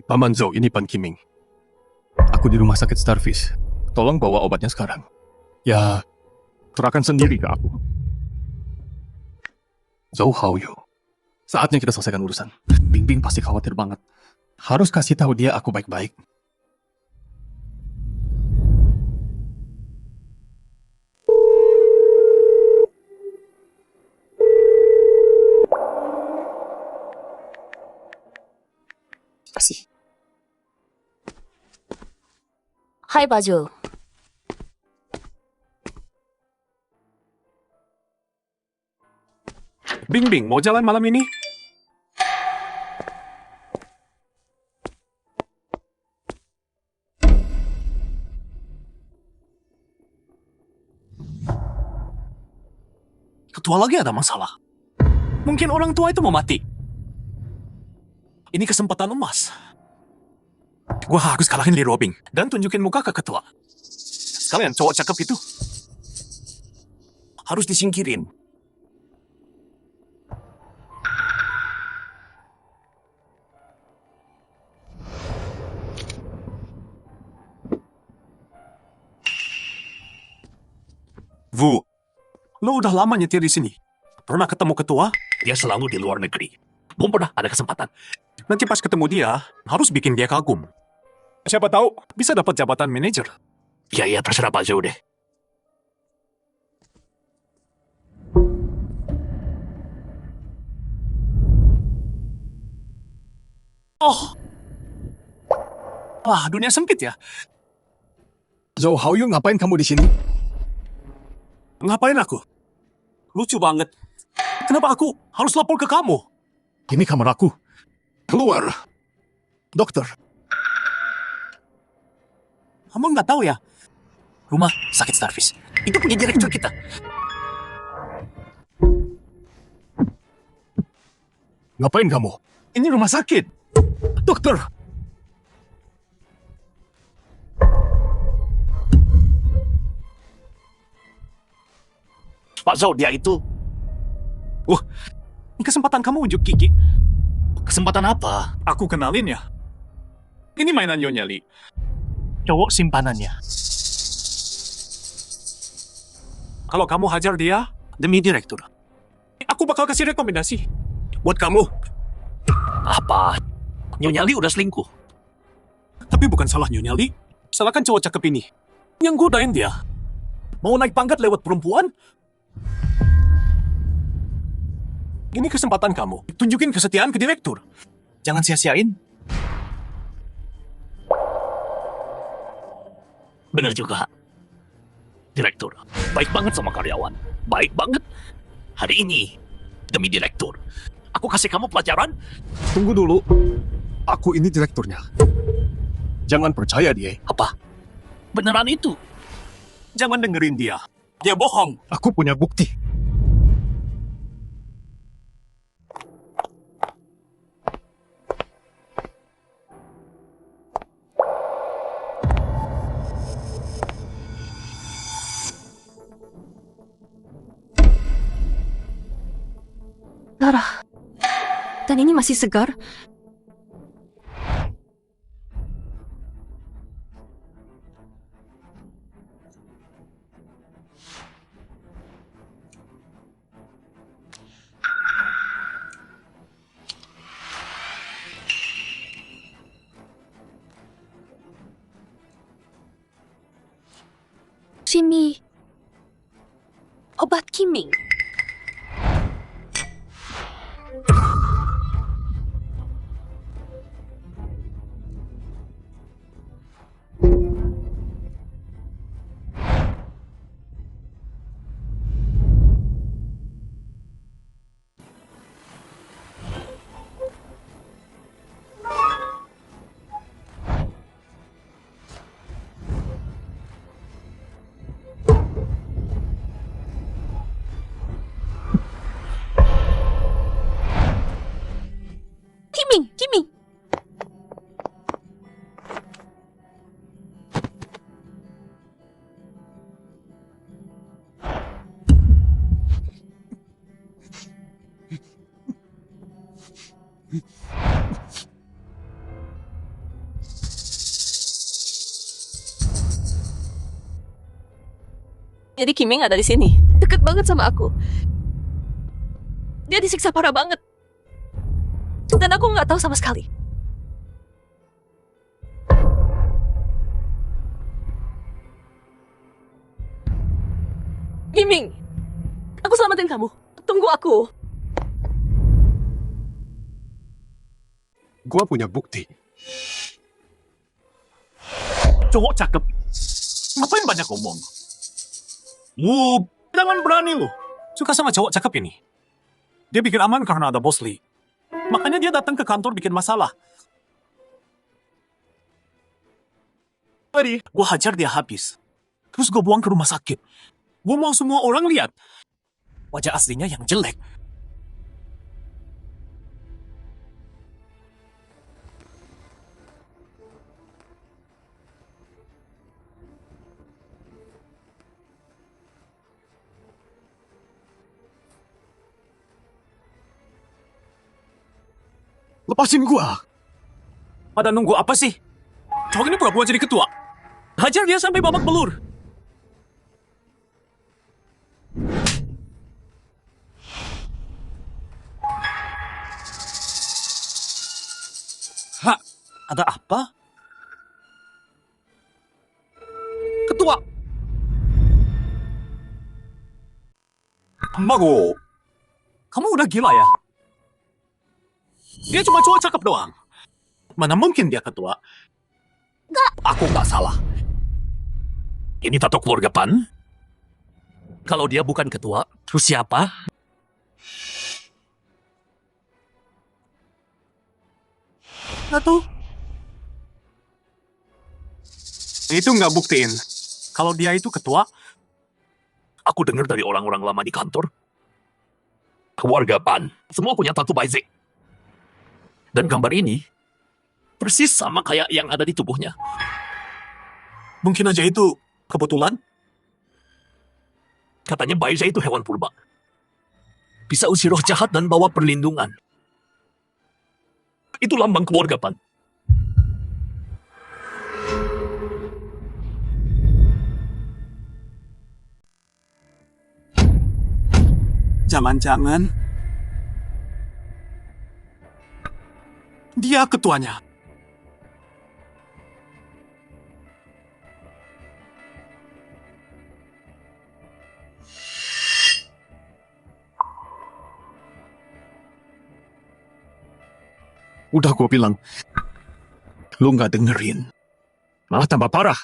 Paman Zhou, ini Pan Kiming. Aku di rumah sakit Starfish. Tolong bawa obatnya sekarang. Ya, serahkan sendiri ke aku. Zhou Haoyu. Saatnya kita selesaikan urusan. Bing Bing pasti khawatir banget. Harus kasih tahu dia aku baik-baik. Pasti. Hai Baju. Bing Bing, mau jalan malam ini? Ketua lagi ada masalah. Mungkin orang tua itu mau mati. Ini kesempatan emas. Gua harus kalahin Lee Robing dan tunjukin muka ke ketua. Sekalian cowok cakep itu harus disingkirin. Wu, lo udah lama nyetir di sini. Pernah ketemu ketua? Dia selalu di luar negeri. Belum pernah ada kesempatan. Nanti pas ketemu dia, harus bikin dia kagum. Siapa tahu bisa dapat jabatan manajer. Ya, terserah Pak Zhou deh. Oh. Wah, dunia sempit ya. Zhou Haoyu, ngapain kamu di sini? Ngapain aku? Lucu banget. Kenapa aku harus lapor ke kamu? Ini kamar aku. Keluar. Dokter. Kamu nggak tahu ya? Rumah sakit Starfish. Itu punya direktur kita. Ngapain kamu? Ini rumah sakit. Dokter. Pak Zhou, dia itu. Ini kesempatan kamu unjuk gigi. Kesempatan apa? Aku kenalin ya. Ini mainan Nyonya Lee. Cowok simpanannya. Kalau kamu hajar dia, demi direktur, aku bakal kasih rekomendasi buat kamu. Apa? Nyonya Lee udah selingkuh. Tapi bukan salah Nyonya Lee. Salahkan cowok cakep ini. Yang godain dia. Mau naik pangkat lewat perempuan? Ini kesempatan kamu. Tunjukin kesetiaan ke direktur. Jangan sia-siain. Bener juga. Direktur, baik banget sama karyawan. Baik banget. Hari ini, demi direktur, aku kasih kamu pelajaran. Tunggu dulu. Aku ini direkturnya. Jangan percaya dia. Apa? Beneran itu? Jangan dengerin dia. Dia bohong. Aku punya bukti. Darah. Dan ini masih segar. Jimmy. Obat Kiming. Kiming, Kiming. Jadi Kiming ada di sini. Deket banget sama aku. Dia disiksa parah banget. Dan aku nggak tahu sama sekali. Kiming, aku selamatin kamu. Tunggu aku. Gua punya bukti. Cowok cakep. Ngapain banyak ngomong? Jangan berani lu. Suka sama cowok cakep ini. Dia bikin aman karena ada Bos Lee. Makanya dia datang ke kantor bikin masalah. Tadi, gue hajar dia habis. Terus gue buang ke rumah sakit. Gue mau semua orang lihat. Wajah aslinya yang jelek. Lepasin gua. Pada nunggu apa sih? Cowok ini pura-pura jadi ketua. Hajar dia sampai babak belur. Hah? Ada apa? Ketua. Mago. Kamu udah gila ya? Dia cuma cowok cakep doang. Mana mungkin dia ketua? Aku nggak salah. Ini tato keluarga Pan. Kalau dia bukan ketua, terus siapa? Tato. Itu nggak buktiin. Kalau dia itu ketua, aku dengar dari orang-orang lama di kantor. Keluarga Pan, semua punya tato Baizik. Dan gambar ini persis sama kayak yang ada di tubuhnya. Mungkin aja itu kebetulan. Katanya Baiza itu hewan purba. Bisa usir roh jahat dan bawa perlindungan. Itu lambang keluarga Pan. Jangan-jangan dia ketuanya. Udah gue bilang. Lu nggak dengerin. Malah tambah parah.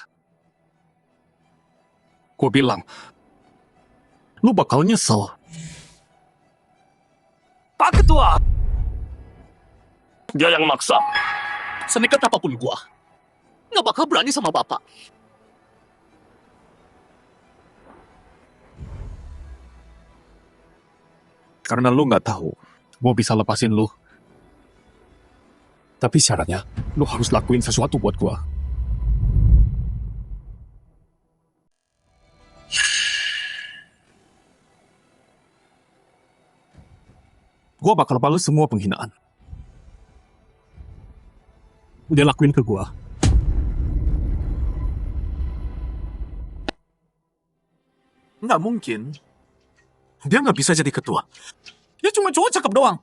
Gue bilang. Lu bakal nyesel. Pak Ketua! Dia yang maksa. Senekat apapun gua, nggak bakal berani sama Bapak. Karena lu nggak tahu, gua bisa lepasin lu. Tapi syaratnya, lu harus lakuin sesuatu buat gua. Gua bakal balas semua penghinaan. Dia lakuin ke gua. Nggak mungkin. Dia nggak bisa jadi ketua. Dia cuma cowok cakep doang.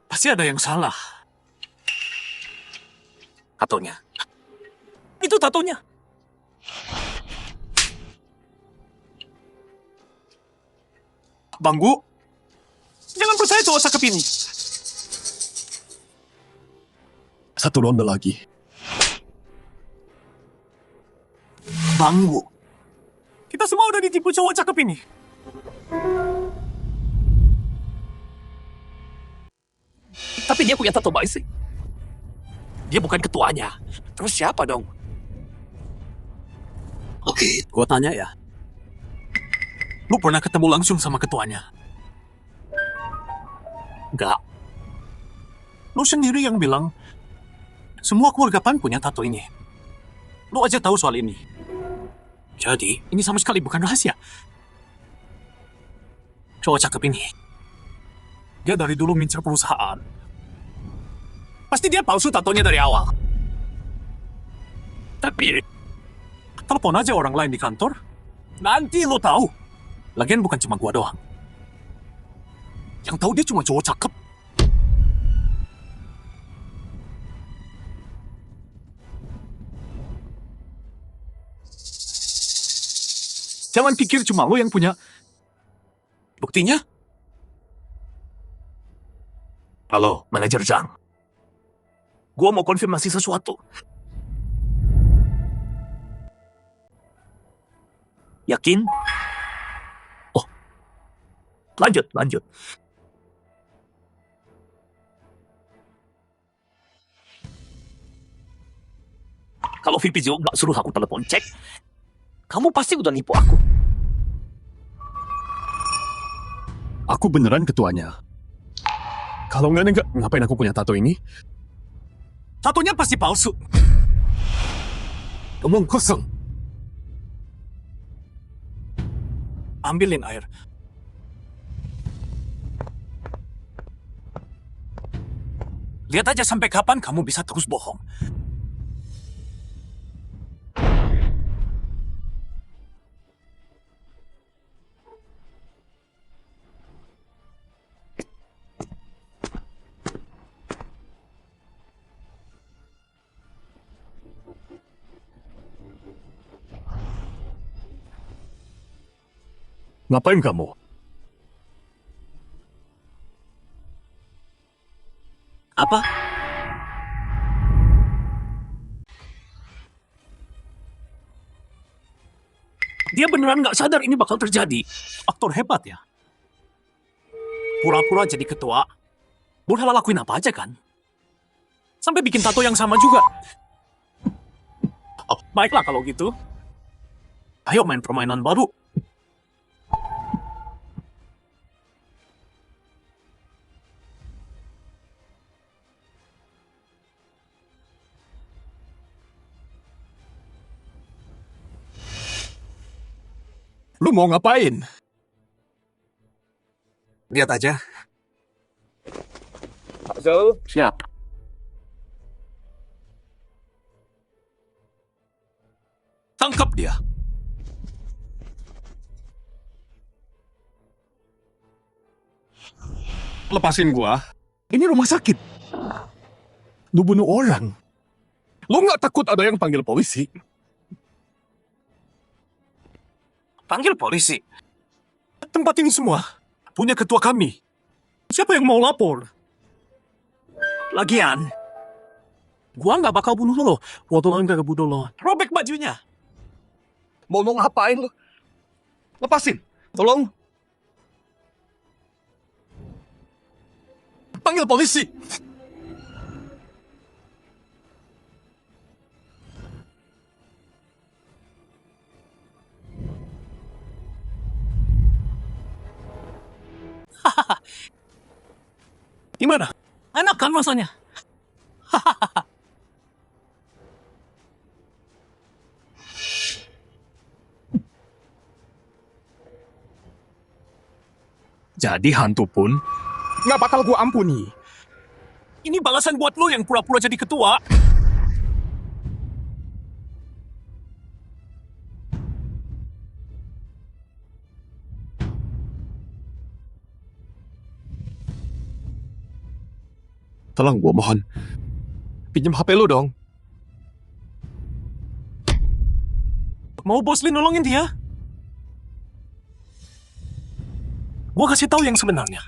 Pasti ada yang salah. Tatonya. Itu tatonya. Banggu. Jangan percaya cowok cakep ini. Satu ronde lagi. Banggu. Kita semua udah ditipu cowok cakep ini. Tapi dia punya tato baik sih. Dia bukan ketuanya. Terus siapa dong? Oke, gua tanya ya. Lu pernah ketemu langsung sama ketuanya? Enggak. Lu sendiri yang bilang, semua keluarga Pan punya tato ini. Lu aja tahu soal ini. Jadi, ini sama sekali bukan rahasia. Cowok cakep ini, dia dari dulu mincer perusahaan. Pasti dia palsu tatonya dari awal. Tapi, telepon aja orang lain di kantor. Nanti lo tahu. Lagian bukan cuma gua doang. Yang tahu dia cuma cowok cakep. Jangan pikir cuma lo yang punya. Buktinya? Halo, manajer Zhang. Gua mau konfirmasi sesuatu. Yakin? Oh, lanjut. Kalau VP Jo nggak suruh aku telepon cek, kamu pasti udah nipu aku. Aku beneran ketuanya. Kalau enggak, ngapain aku punya tato ini? Tatonya pasti palsu. Omong kosong. Ambilin air. Lihat aja sampai kapan kamu bisa terus bohong. Ngapain kamu? Apa? Dia beneran nggak sadar ini bakal terjadi. Aktor hebat ya. Pura-pura jadi ketua. Boleh lakuin apa aja kan? Sampai bikin tato yang sama juga. Oh, baiklah kalau gitu. Ayo main permainan baru. Lu mau ngapain? Lihat aja. Siap. Tangkap dia. Lepasin gua. Ini rumah sakit. Lu bunuh orang. Lu nggak takut ada yang panggil polisi? Panggil polisi. Tempat ini semua punya ketua kami. Siapa yang mau lapor? Lagian, gua nggak bakal bunuh lo. Waktu lo nggak bunuh lo. Robek bajunya. Mau ngapain lu? Lepasin. Tolong. Panggil polisi. Gimana? Enak kan rasanya? Jadi hantu pun nggak bakal gua ampuni. Ini balasan buat lo yang pura-pura jadi ketua. Tolong gua mohon. Pinjam HP lu dong. Mau Bos Lee nolongin dia? Gua kasih tahu yang sebenarnya.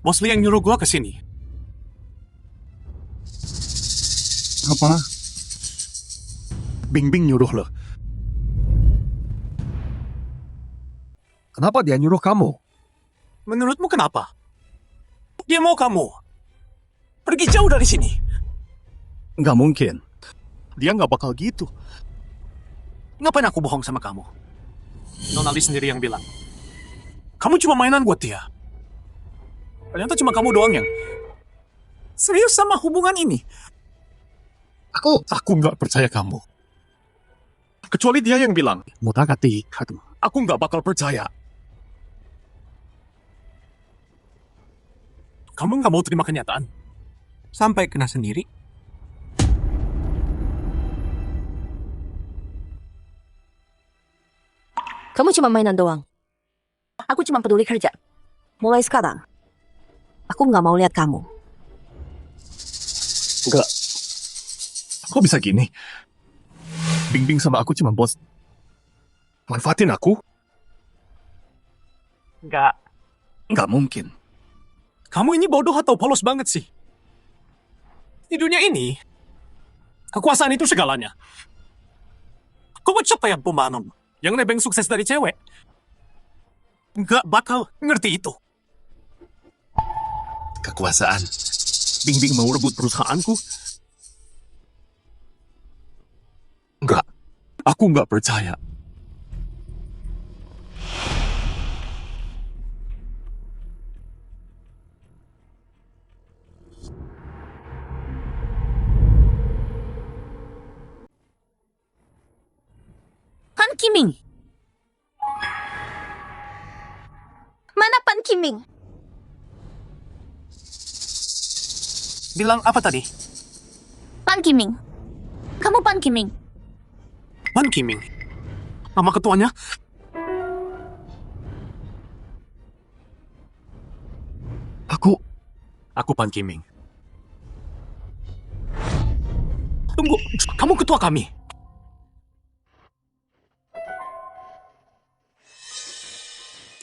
Bos Lee yang nyuruh gua ke sini. Apa? Bing nyuruh lo. Kenapa dia nyuruh kamu? Menurutmu kenapa? Dia mau kamu pergi jauh dari sini. Nggak mungkin. Dia nggak bakal gitu. Ngapain aku bohong sama kamu? Nona Lee sendiri yang bilang. Kamu cuma mainan buat dia. Ternyata cuma kamu doang yang serius sama hubungan ini. Aku nggak percaya kamu. Kecuali dia yang bilang, Mutakati, aku nggak bakal percaya. Kamu nggak mau terima kenyataan? Sampai kena sendiri? Kamu cuma mainan doang. Aku cuma peduli kerja. Mulai sekarang, aku nggak mau lihat kamu. Enggak. Kok bisa gini? Bing sama aku cuma bos. Manfaatin aku? Nggak mungkin. Kamu ini bodoh atau polos banget sih? Di dunia ini, kekuasaan itu segalanya. Kau siapa yang pemanom? Yang nebeng sukses dari cewek? Nggak bakal ngerti itu. Kekuasaan. Bing mau rebut perusahaanku? Enggak. Aku nggak percaya. Pan Kiming. Mana Pan Kiming? Bilang apa tadi? Pan Kiming. Kamu Pan Kiming. Pan Kiming. Nama ketuanya? Aku Pan Kiming. Tunggu, kamu ketua kami.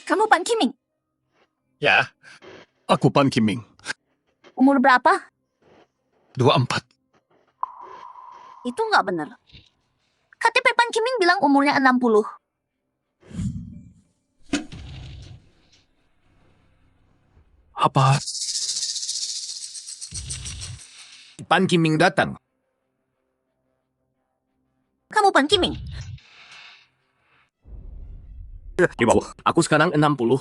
Kamu Pan Kiming. Ya. Aku Pan Kiming. Umur berapa? 24. Itu nggak benar. KTP Pan Kiming bilang umurnya 60. Apa? Pan Kiming datang. Kamu Pan Kiming. Di bawah. Aku sekarang 60.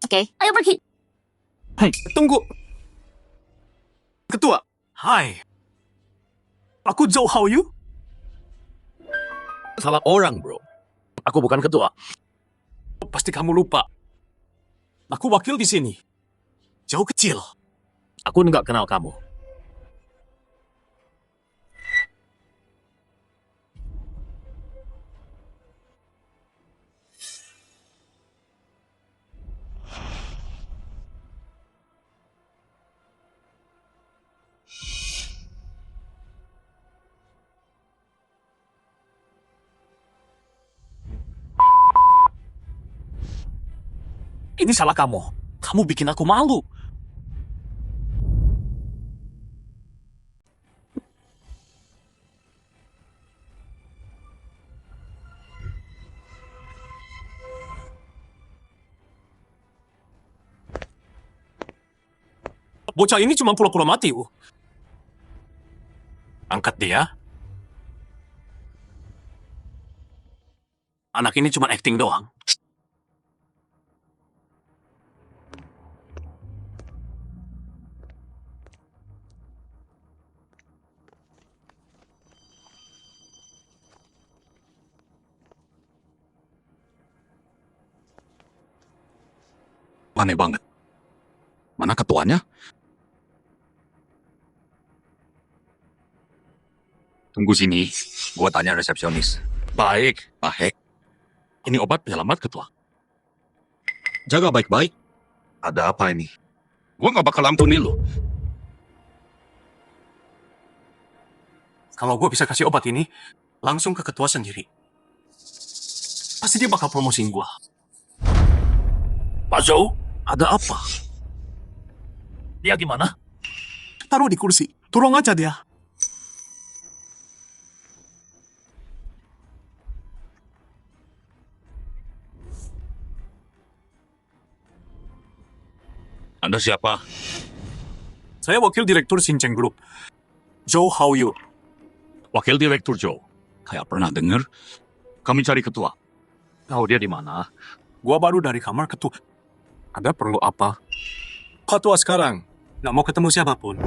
Oke, ayo pergi. Tunggu. Ketua. Hai. Aku Zhou Haoyu. Salah orang, bro. Aku bukan ketua. Pasti kamu lupa. Aku wakil di sini. Jauh kecil. Aku nggak kenal kamu. Ini salah kamu. Kamu bikin aku malu. Bocah ini cuma pura-pura mati. Angkat dia. Anak ini cuma acting doang. Aneh banget. Mana ketuanya? Tunggu sini, gua tanya resepsionis. Baik. Ini obat penyelamat ketua. Jaga baik-baik. Ada apa ini? Gua nggak bakal ampuni lo. Kalau gue bisa kasih obat ini, langsung ke ketua sendiri. Pasti dia bakal promosiin gue. Pak Zhou, ada apa? Dia gimana? Taruh di kursi, turun aja dia. Anda siapa? Saya wakil direktur Xinjiang Group, Zhou Haoyu. Wakil Direktur Joe. Kayak pernah dengar. Kami cari ketua. Tahu dia di mana? Gua baru dari kamar ketua. Ada perlu apa? Ketua sekarang, nggak mau ketemu siapapun.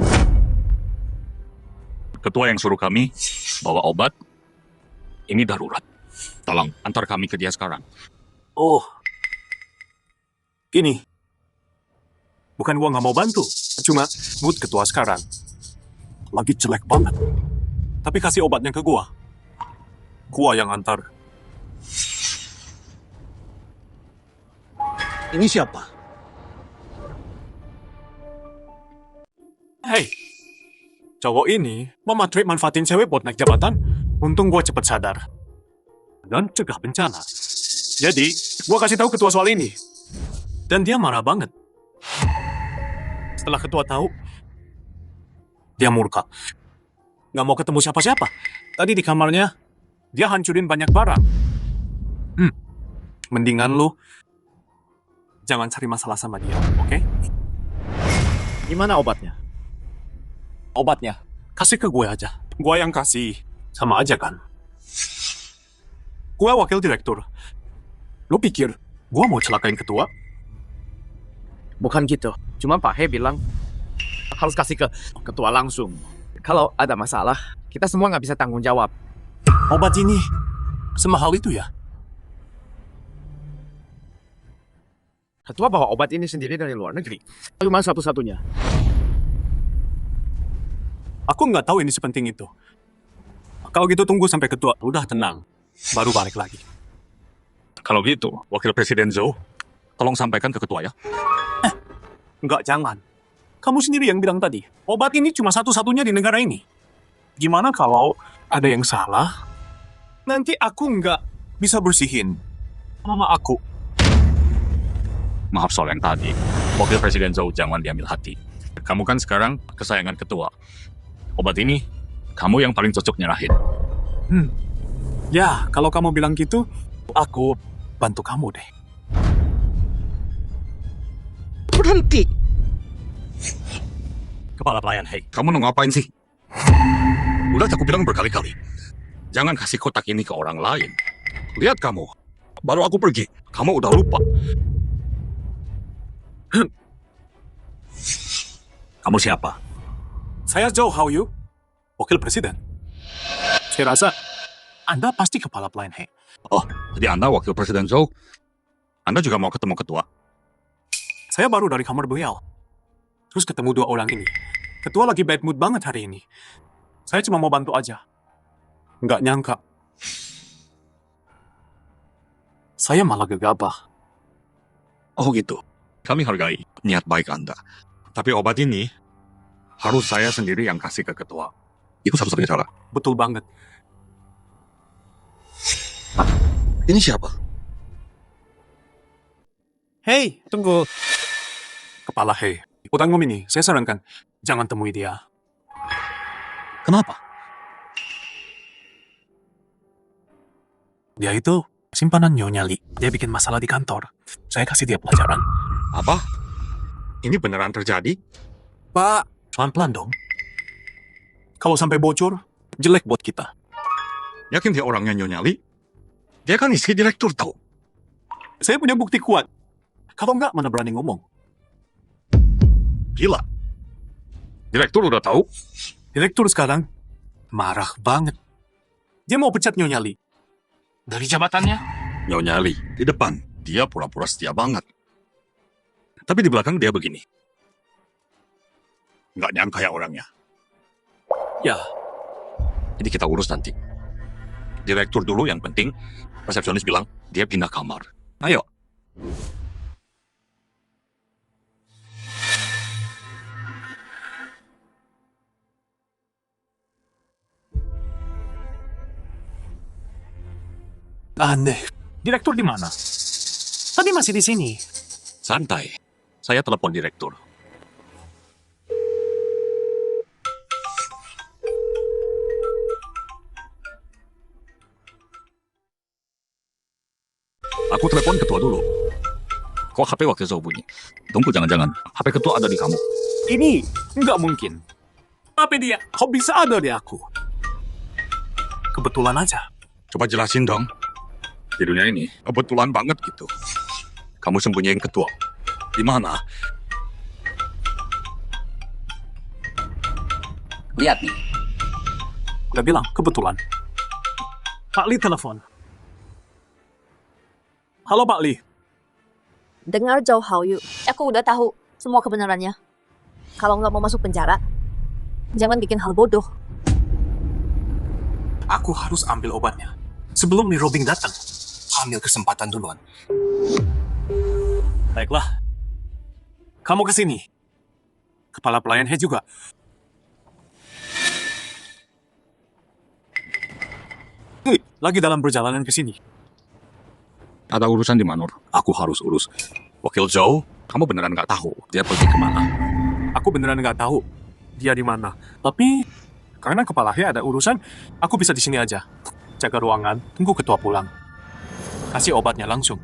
Ketua yang suruh kami bawa obat. Ini darurat. Tolong antar kami ke dia sekarang. Oh, gini. Bukan gua nggak mau bantu, cuma mood ketua sekarang lagi jelek banget. Tapi kasih obatnya ke gua. Gua yang antar. Ini siapa? Hei, cowok ini mematrik manfaatin cewek buat naik jabatan. Untung gua cepet sadar dan cegah bencana. Jadi, gua kasih tahu ketua soal ini. Dan dia marah banget. Setelah ketua tahu, dia murka. Nggak mau ketemu siapa-siapa. Tadi di kamarnya, dia hancurin banyak barang. Mendingan lu jangan cari masalah sama dia, oke? Gimana obatnya? Obatnya, kasih ke gue aja. Gue yang kasih. Sama aja kan? Gue wakil direktur. Lu pikir gue mau celakain ketua? Bukan gitu. Cuma Pak He bilang harus kasih ke ketua langsung. Kalau ada masalah, kita semua nggak bisa tanggung jawab. Obat ini semahal itu ya? Ketua bawa obat ini sendiri dari luar negeri. Cuma satu-satunya. Aku nggak tahu ini sepenting itu. Kalau gitu tunggu sampai ketua udah tenang. Baru balik lagi. Kalau gitu, Wakil Presiden Zhou, tolong sampaikan ke ketua ya. Nggak, jangan. Kamu sendiri yang bilang tadi, obat ini cuma satu-satunya di negara ini. Gimana kalau ada yang salah? Nanti aku nggak bisa bersihin mama aku. Maaf soal yang tadi. Wakil Presiden Zhou jangan diambil hati. Kamu kan sekarang kesayangan ketua. Obat ini, kamu yang paling cocok nyerahin. Ya, kalau kamu bilang gitu, aku bantu kamu deh. Berhenti! Kepala pelayan, hei. Kamu mau ngapain sih? Udah aku bilang berkali-kali. Jangan kasih kotak ini ke orang lain. Lihat kamu. Baru aku pergi. Kamu udah lupa. Kamu siapa? Saya Zhou Haoyu, wakil presiden. Saya rasa Anda pasti kepala pelayan He. Oh, jadi Anda Wakil Presiden Zhou? Anda juga mau ketemu ketua? Saya baru dari kamar beliau. Terus ketemu dua orang ini. Ketua lagi bad mood banget hari ini. Saya cuma mau bantu aja. Nggak nyangka. Saya malah gegabah. Oh gitu. Kami hargai niat baik Anda. Tapi obat ini harus saya sendiri yang kasih ke ketua. Itu satu-satunya cara. Betul banget. Ini siapa? Hei, tunggu. Kepala He. Utang Ngom ini, saya sarankan, jangan temui dia. Kenapa? Dia itu simpanan Nyonya Li. Dia bikin masalah di kantor. Saya kasih dia pelajaran. Apa? Ini beneran terjadi? Pak, pelan-pelan dong. Kalau sampai bocor, jelek buat kita. Yakin dia orangnya Nyonya Li? Dia kan istri direktur tahu. Saya punya bukti kuat. Kalau nggak, mana berani ngomong. Gila. Direktur udah tahu? Direktur sekarang marah banget. Dia mau pecat Nyonya Li. Dari jabatannya? Nyonya Li, di depan. Dia pura-pura setia banget. Tapi di belakang dia begini. Nggak nyangka ya orangnya. Ya, Jadi kita urus nanti. Direktur dulu yang penting. Resepsionis bilang dia pindah kamar. Ayo. aneh. Direktur di mana? Tadi masih di sini. Santai. Saya telepon direktur. Aku telepon ketua dulu. Kok HP wakil Zhou bunyi? Tunggu, jangan-jangan HP ketua ada di kamu. Ini nggak mungkin. Tapi dia, kok bisa ada di aku? Kebetulan aja. Coba jelasin dong. Di dunia ini, kebetulan banget gitu. Kamu sembunyiin ketua. Di mana? Lihat nih. Nggak bilang, kebetulan. Pak Li telepon. Halo Pak Li. Dengar Zhou Haoyu, aku udah tahu semua kebenarannya. Kalau nggak mau masuk penjara, jangan bikin hal bodoh. Aku harus ambil obatnya. Sebelum Li Robing datang. Ambil kesempatan duluan. Baiklah. Kamu ke sini. Kepala pelayan He juga. Lagi dalam perjalanan ke sini. Ada urusan di Manor. Aku harus urus. Wakil Zhou, kamu beneran nggak tahu dia pergi kemana? Aku beneran nggak tahu dia di mana. Tapi karena kepala He ada urusan, aku bisa di sini aja. Jaga ruangan, tunggu ketua pulang. Kasih obatnya langsung.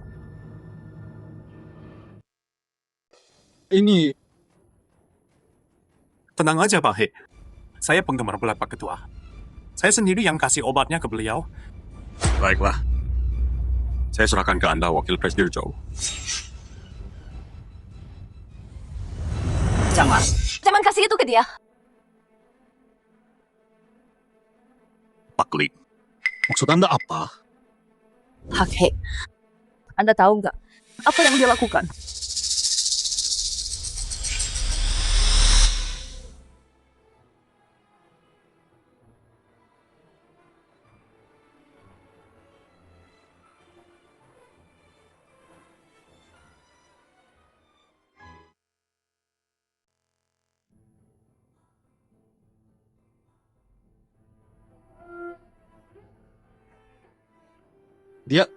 Ini Tenang aja Pak He. Saya penggemar berat Pak Ketua. Saya sendiri yang kasih obatnya ke beliau. baiklah. Saya serahkan ke Anda, Wakil Presiden Zhou. Jangan. Jangan kasih itu ke dia. Pak Li, maksud Anda apa? Pak He, Anda tahu nggak apa yang dia lakukan?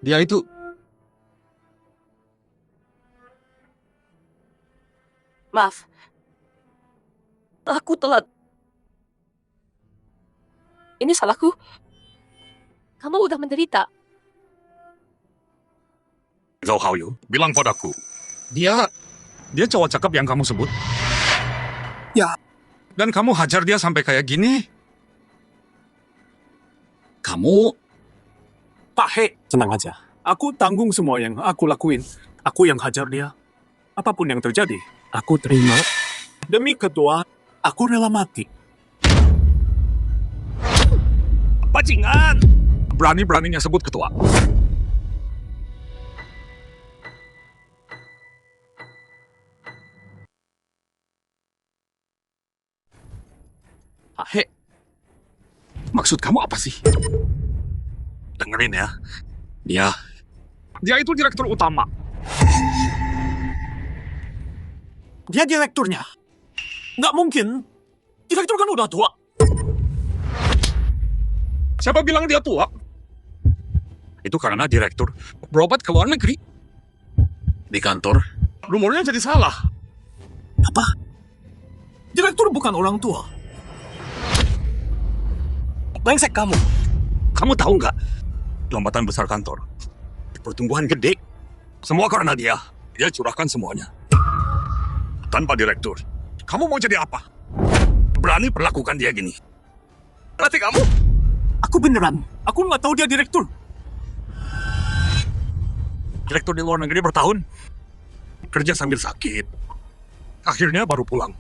Dia itu... Maaf, aku telat. Ini salahku. Kamu udah menderita. Zhou Haoyu, bilang padaku. Dia cowok cakep yang kamu sebut. Ya. Dan kamu hajar dia sampai kayak gini? Kamu... Pak He, tenang aja. Aku tanggung semua yang aku lakuin. Aku yang hajar dia. Apapun yang terjadi, aku terima. Demi ketua, aku rela mati. Bajingan! Berani-beraninya sebut ketua. Pak He, Maksud kamu apa sih? Dengerin ya. Dia itu direktur utama. dia direkturnya. Nggak mungkin. Direktur kan udah tua. Siapa bilang dia tua? Itu karena direktur berobat ke luar negeri. Di kantor, rumornya jadi salah. Apa? Direktur bukan orang tua. Brengsek kamu. Kamu tahu nggak? Lambatan besar kantor. Pertumbuhan gede. Semua karena dia. Dia curahkan semuanya. Tanpa direktur. Kamu mau jadi apa? Berani perlakukan dia gini. Berarti kamu? Aku beneran. Aku nggak tahu dia direktur. Direktur di luar negeri bertahun. Kerja sambil sakit. Akhirnya baru pulang.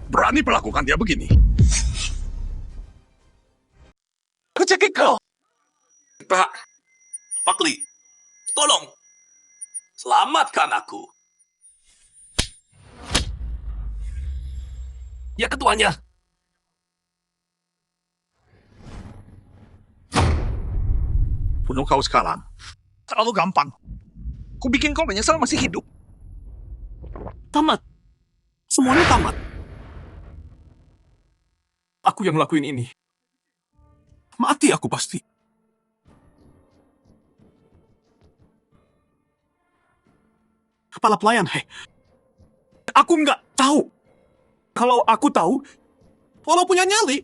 Berani perlakukan dia begini. Aku cekik kau. Pak Li, tolong selamatkan aku. Ya ketuanya. Bunuh kau sekarang. Terlalu gampang. Ku bikin kau menyesal masih hidup. Tamat. Semuanya tamat. Aku yang lakuin ini. Mati aku pasti. Kepala pelayan, hei. Aku nggak tahu. Kalau aku tahu, walau punya nyali,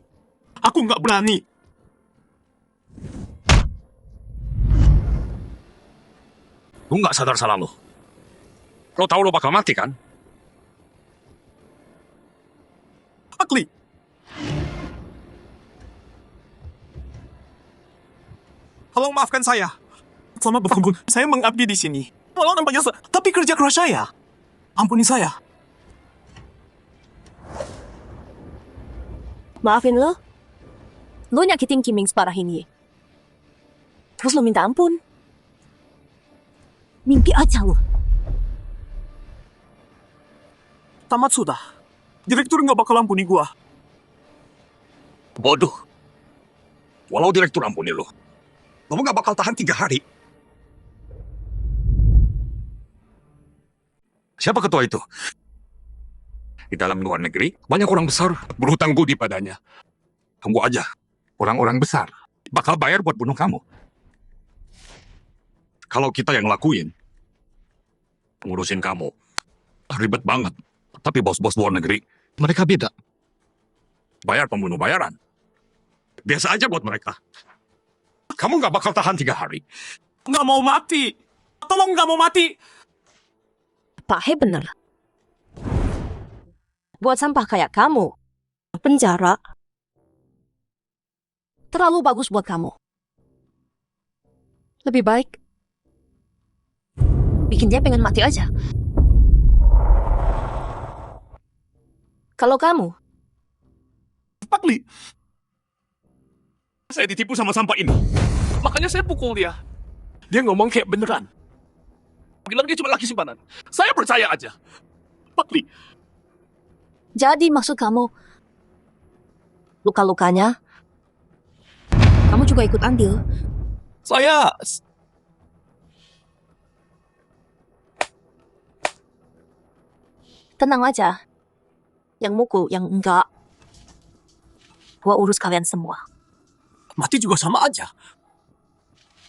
aku nggak berani. Lu nggak sadar salah lu. Lo tahu lo bakal mati kan? Akli. Tolong maafkan saya. Selama bertahun saya mengabdi di sini. Walau nampaknya tapi kerja keras saya. Ampuni saya. Maafin lo. Lo nyakitin Kiming separah ini. Terus lo minta ampun. Mimpi aja lo. Tamat sudah. Direktur nggak bakal ampuni gua. Bodoh. Walau direktur ampuni lo. Lo nggak bakal tahan 3 hari. Siapa ketua itu? Di dalam luar negeri, banyak orang besar berhutang budi padanya. Tunggu aja. Orang-orang besar bakal bayar buat bunuh kamu. Kalau kita yang lakuin, ngurusin kamu, ribet banget. Tapi bos-bos luar negeri, mereka beda. Bayar pembunuh bayaran. Biasa aja buat mereka. Kamu nggak bakal tahan 3 hari. Nggak mau mati. Tolong nggak mau mati. Pak He bener. Buat sampah kayak kamu, penjara terlalu bagus buat kamu. Lebih baik bikin dia pengen mati aja. Kalau kamu, Pakli. Saya ditipu sama sampah ini. Makanya saya pukul dia. Dia ngomong kayak beneran. Bilang dia cuma laki simpanan. Saya percaya aja. Pakli. jadi maksud kamu, luka-lukanya, kamu juga ikut andil. Saya... Tenang aja. Yang mukul, yang enggak. Gua urus kalian semua. Mati juga sama aja.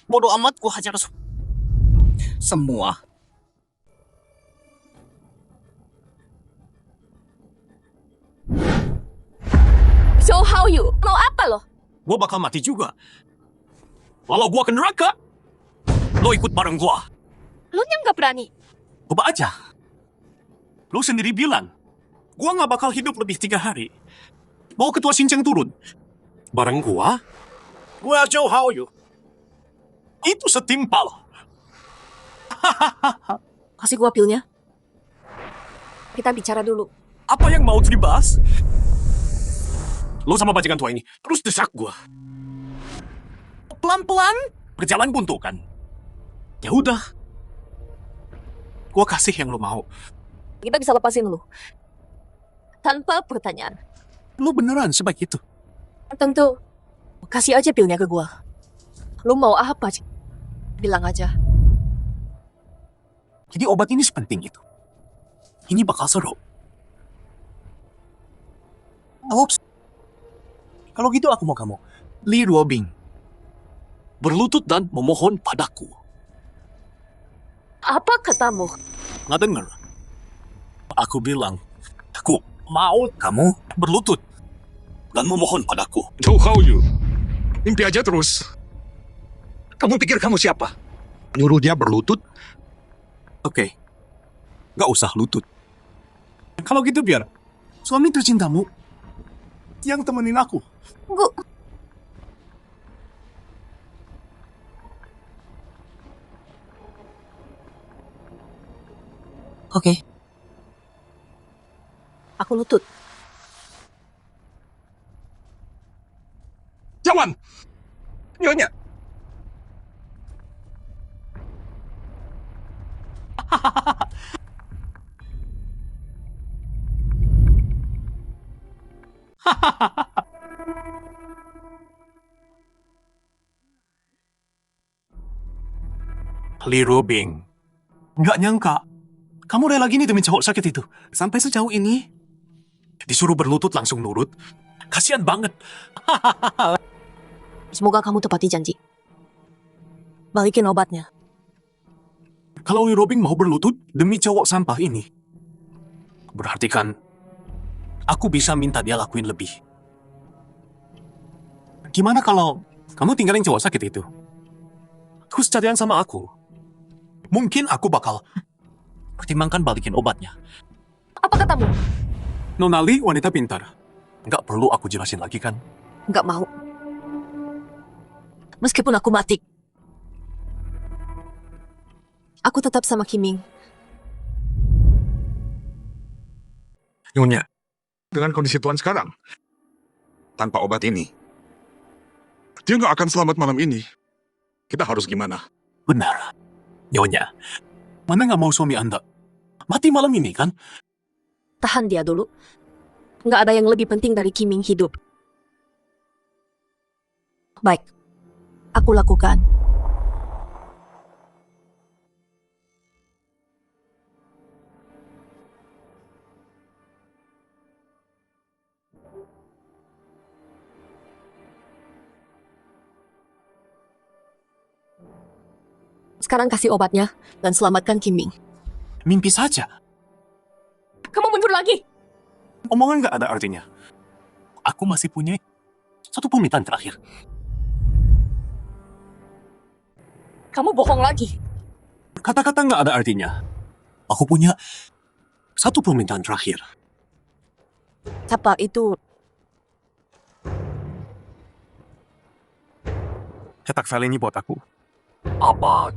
Bodoh amat gua hajar semua. So how you? Mau apa lo? Gua bakal mati juga. Walau gua ke neraka, lo ikut bareng gua. Lo yang gak berani. Coba aja. Lo sendiri bilang, gua nggak bakal hidup lebih 3 hari. Mau ketua Shincang turun. Bareng gua Joe How You. Itu setimpal. Kasih gua pilnya. Kita bicara dulu. Apa yang mau dibahas? Lo sama bajikan tua ini terus desak gua. Pelan-pelan berjalan buntu kan. Ya udah. Gua kasih yang lo mau. Kita bisa lepasin lo. Tanpa pertanyaan. Lo beneran sebaik itu? Tentu. Kasih aja pilnya ke gua. Lo mau apa? Bilang aja. Jadi obat ini sepenting itu. Ini bakal seru. Oops. Kalau gitu aku mau kamu. Li Ruobing. Berlutut dan memohon padaku. Apa katamu? Nggak denger? Aku bilang, aku mau kamu berlutut dan memohon padaku. Joe How You. Mimpi aja terus. Kamu pikir kamu siapa? Nyuruh dia berlutut? Oke. Nggak usah lutut. Kalau gitu biar suami tercintamu yang temenin aku. Gua... Oke. Aku lutut. Jangan! Nyonya! Li Robing, nggak nyangka kamu rela gini demi cowok sakit itu. Sampai sejauh ini disuruh berlutut langsung nurut. Kasian banget. Semoga kamu tepati janji. Balikin obatnya. Kalau Li Robing mau berlutut demi cowok sampah ini, berarti kan aku bisa minta dia lakuin lebih. Gimana kalau kamu tinggalin cowok sakit itu? Terus jadian sama aku. Mungkin aku bakal pertimbangkan balikin obatnya. Apa katamu? Nona Li wanita pintar. Nggak perlu aku jelasin lagi kan? Nggak mau. Meskipun aku mati, aku tetap sama Kiming. Nyonya, dengan kondisi Tuan sekarang, tanpa obat ini, dia nggak akan selamat malam ini. Kita harus gimana? Benar. Nyonya, mana nggak mau suami Anda mati malam ini kan? Tahan dia dulu. Nggak ada yang lebih penting dari Kiming hidup. Baik, aku lakukan. Sekarang kasih obatnya dan selamatkan Kiming. Mimpi saja. Kamu mundur lagi. Omongan nggak ada artinya. Aku masih punya satu permintaan terakhir. Kamu bohong lagi. Kata-kata nggak ada artinya. Aku punya satu permintaan terakhir. Apa itu? Cetak file ini buat aku. Apa?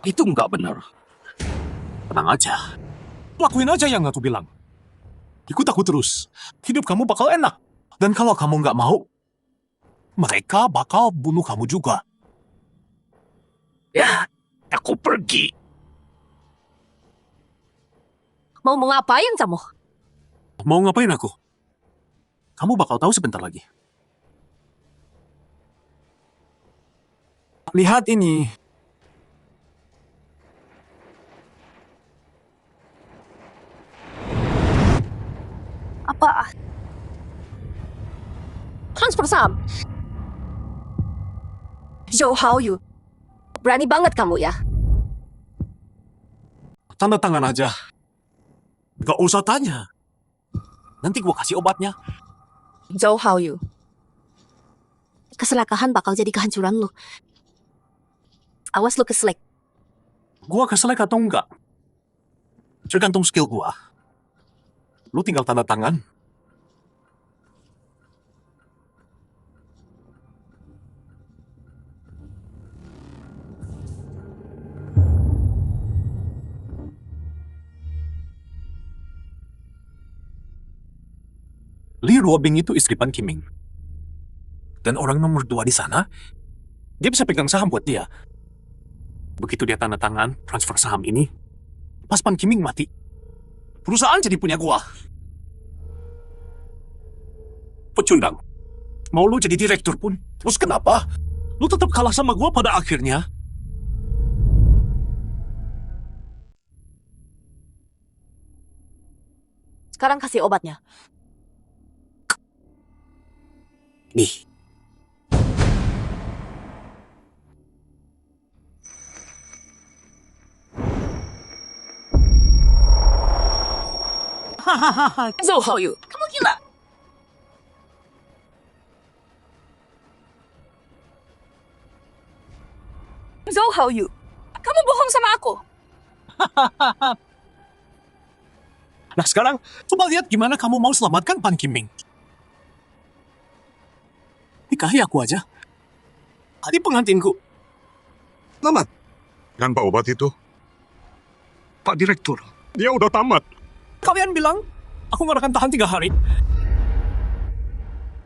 Itu nggak benar. Tenang aja. Lakuin aja yang aku bilang. Ikut aku terus. Hidup kamu bakal enak. Dan kalau kamu nggak mau, mereka bakal bunuh kamu juga. Ya, aku pergi. Mau ngapain kamu? Mau ngapain aku? Kamu bakal tahu sebentar lagi. Lihat ini. Apa? Transfer saham. Zhou Haoyu. Berani banget kamu ya. Tanda tangan aja. Gak usah tanya. Nanti gua kasih obatnya. Zhou Haoyu. Keserakahan bakal jadi kehancuran lu. Awas lu keselek. Gua keselek atau enggak? Tergantung skill gua. Lu tinggal tanda tangan. Li Ruobing itu istri Pan Kiming. Dan orang nomor 2 di sana, dia bisa pegang saham buat dia. Begitu dia tanda tangan transfer saham ini, pas Pan Kiming mati, perusahaan jadi punya gua. Pecundang, mau lu jadi direktur pun, terus kenapa? Lu tetap kalah sama gua pada akhirnya. Sekarang kasih obatnya. Nih. Zhou Haoyu, kamu gila. Zhou Haoyu, kamu bohong sama aku. Nah sekarang, coba lihat gimana kamu mau selamatkan Pan Kiming. Nikahi aku aja. Tadi pengantinku. Tamat. Tanpa obat itu, Pak Direktur, dia udah tamat. Kalian bilang, aku nggak akan tahan 3 hari.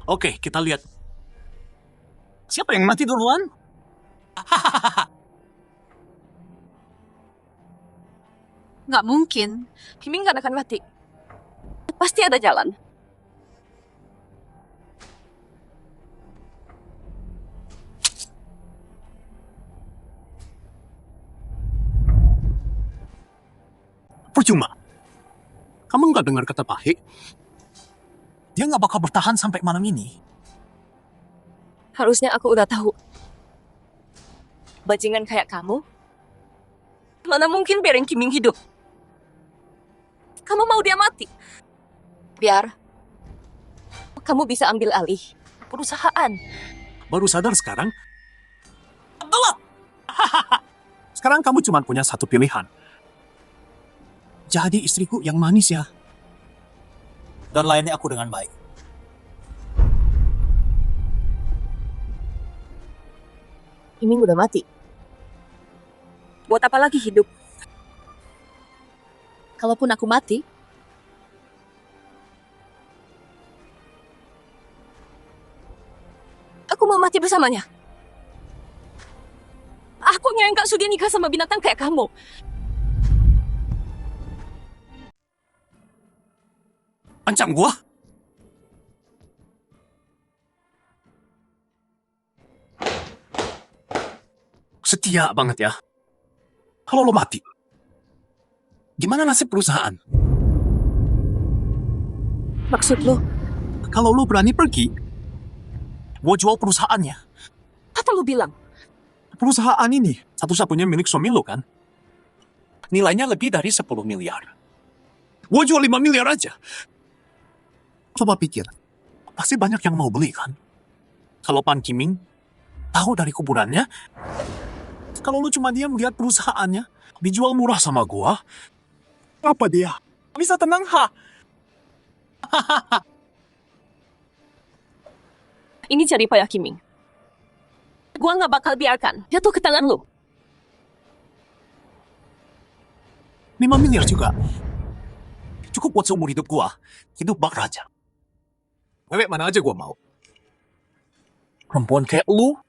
Oke, kita lihat. Siapa yang mati duluan? Nggak mungkin. Kiming nggak akan mati. Pasti ada jalan. Percuma. Kamu nggak dengar kata Pak Hek? Dia nggak bakal bertahan sampai malam ini. Harusnya aku udah tahu. Bajingan kayak kamu, mana mungkin biarin Kiming hidup? Kamu mau dia mati? Biar kamu bisa ambil alih perusahaan. Baru sadar sekarang? Abdullah! Sekarang kamu cuma punya satu pilihan. Jadi istriku yang manis ya. Dan layani aku dengan baik. Kiming udah mati. Buat apa lagi hidup? Kalaupun aku mati, aku mau mati bersamanya. Aku yang gak sudi nikah sama binatang kayak kamu. Ancam gua? Setia banget ya. Kalau lo mati, gimana nasib perusahaan? Maksud lo, Kalau lo berani pergi, gua jual perusahaannya. apa lo bilang? Perusahaan ini satu-satunya milik suami lo kan? Nilainya lebih dari 10 miliar. Gua jual 5 miliar aja. Coba pikir, pasti banyak yang mau beli kan? Kalau Pan Kiming tahu dari kuburannya, kalau lu cuma diam lihat perusahaannya dijual murah sama gua, apa dia bisa tenang ha? Ini cari payah Kiming. Gua gak bakal biarkan jatuh ke tangan lo. 5 miliar juga. Cukup buat seumur hidup gua, hidup bak raja. Cewek mana aja gua mau. Perempuan kayak lu,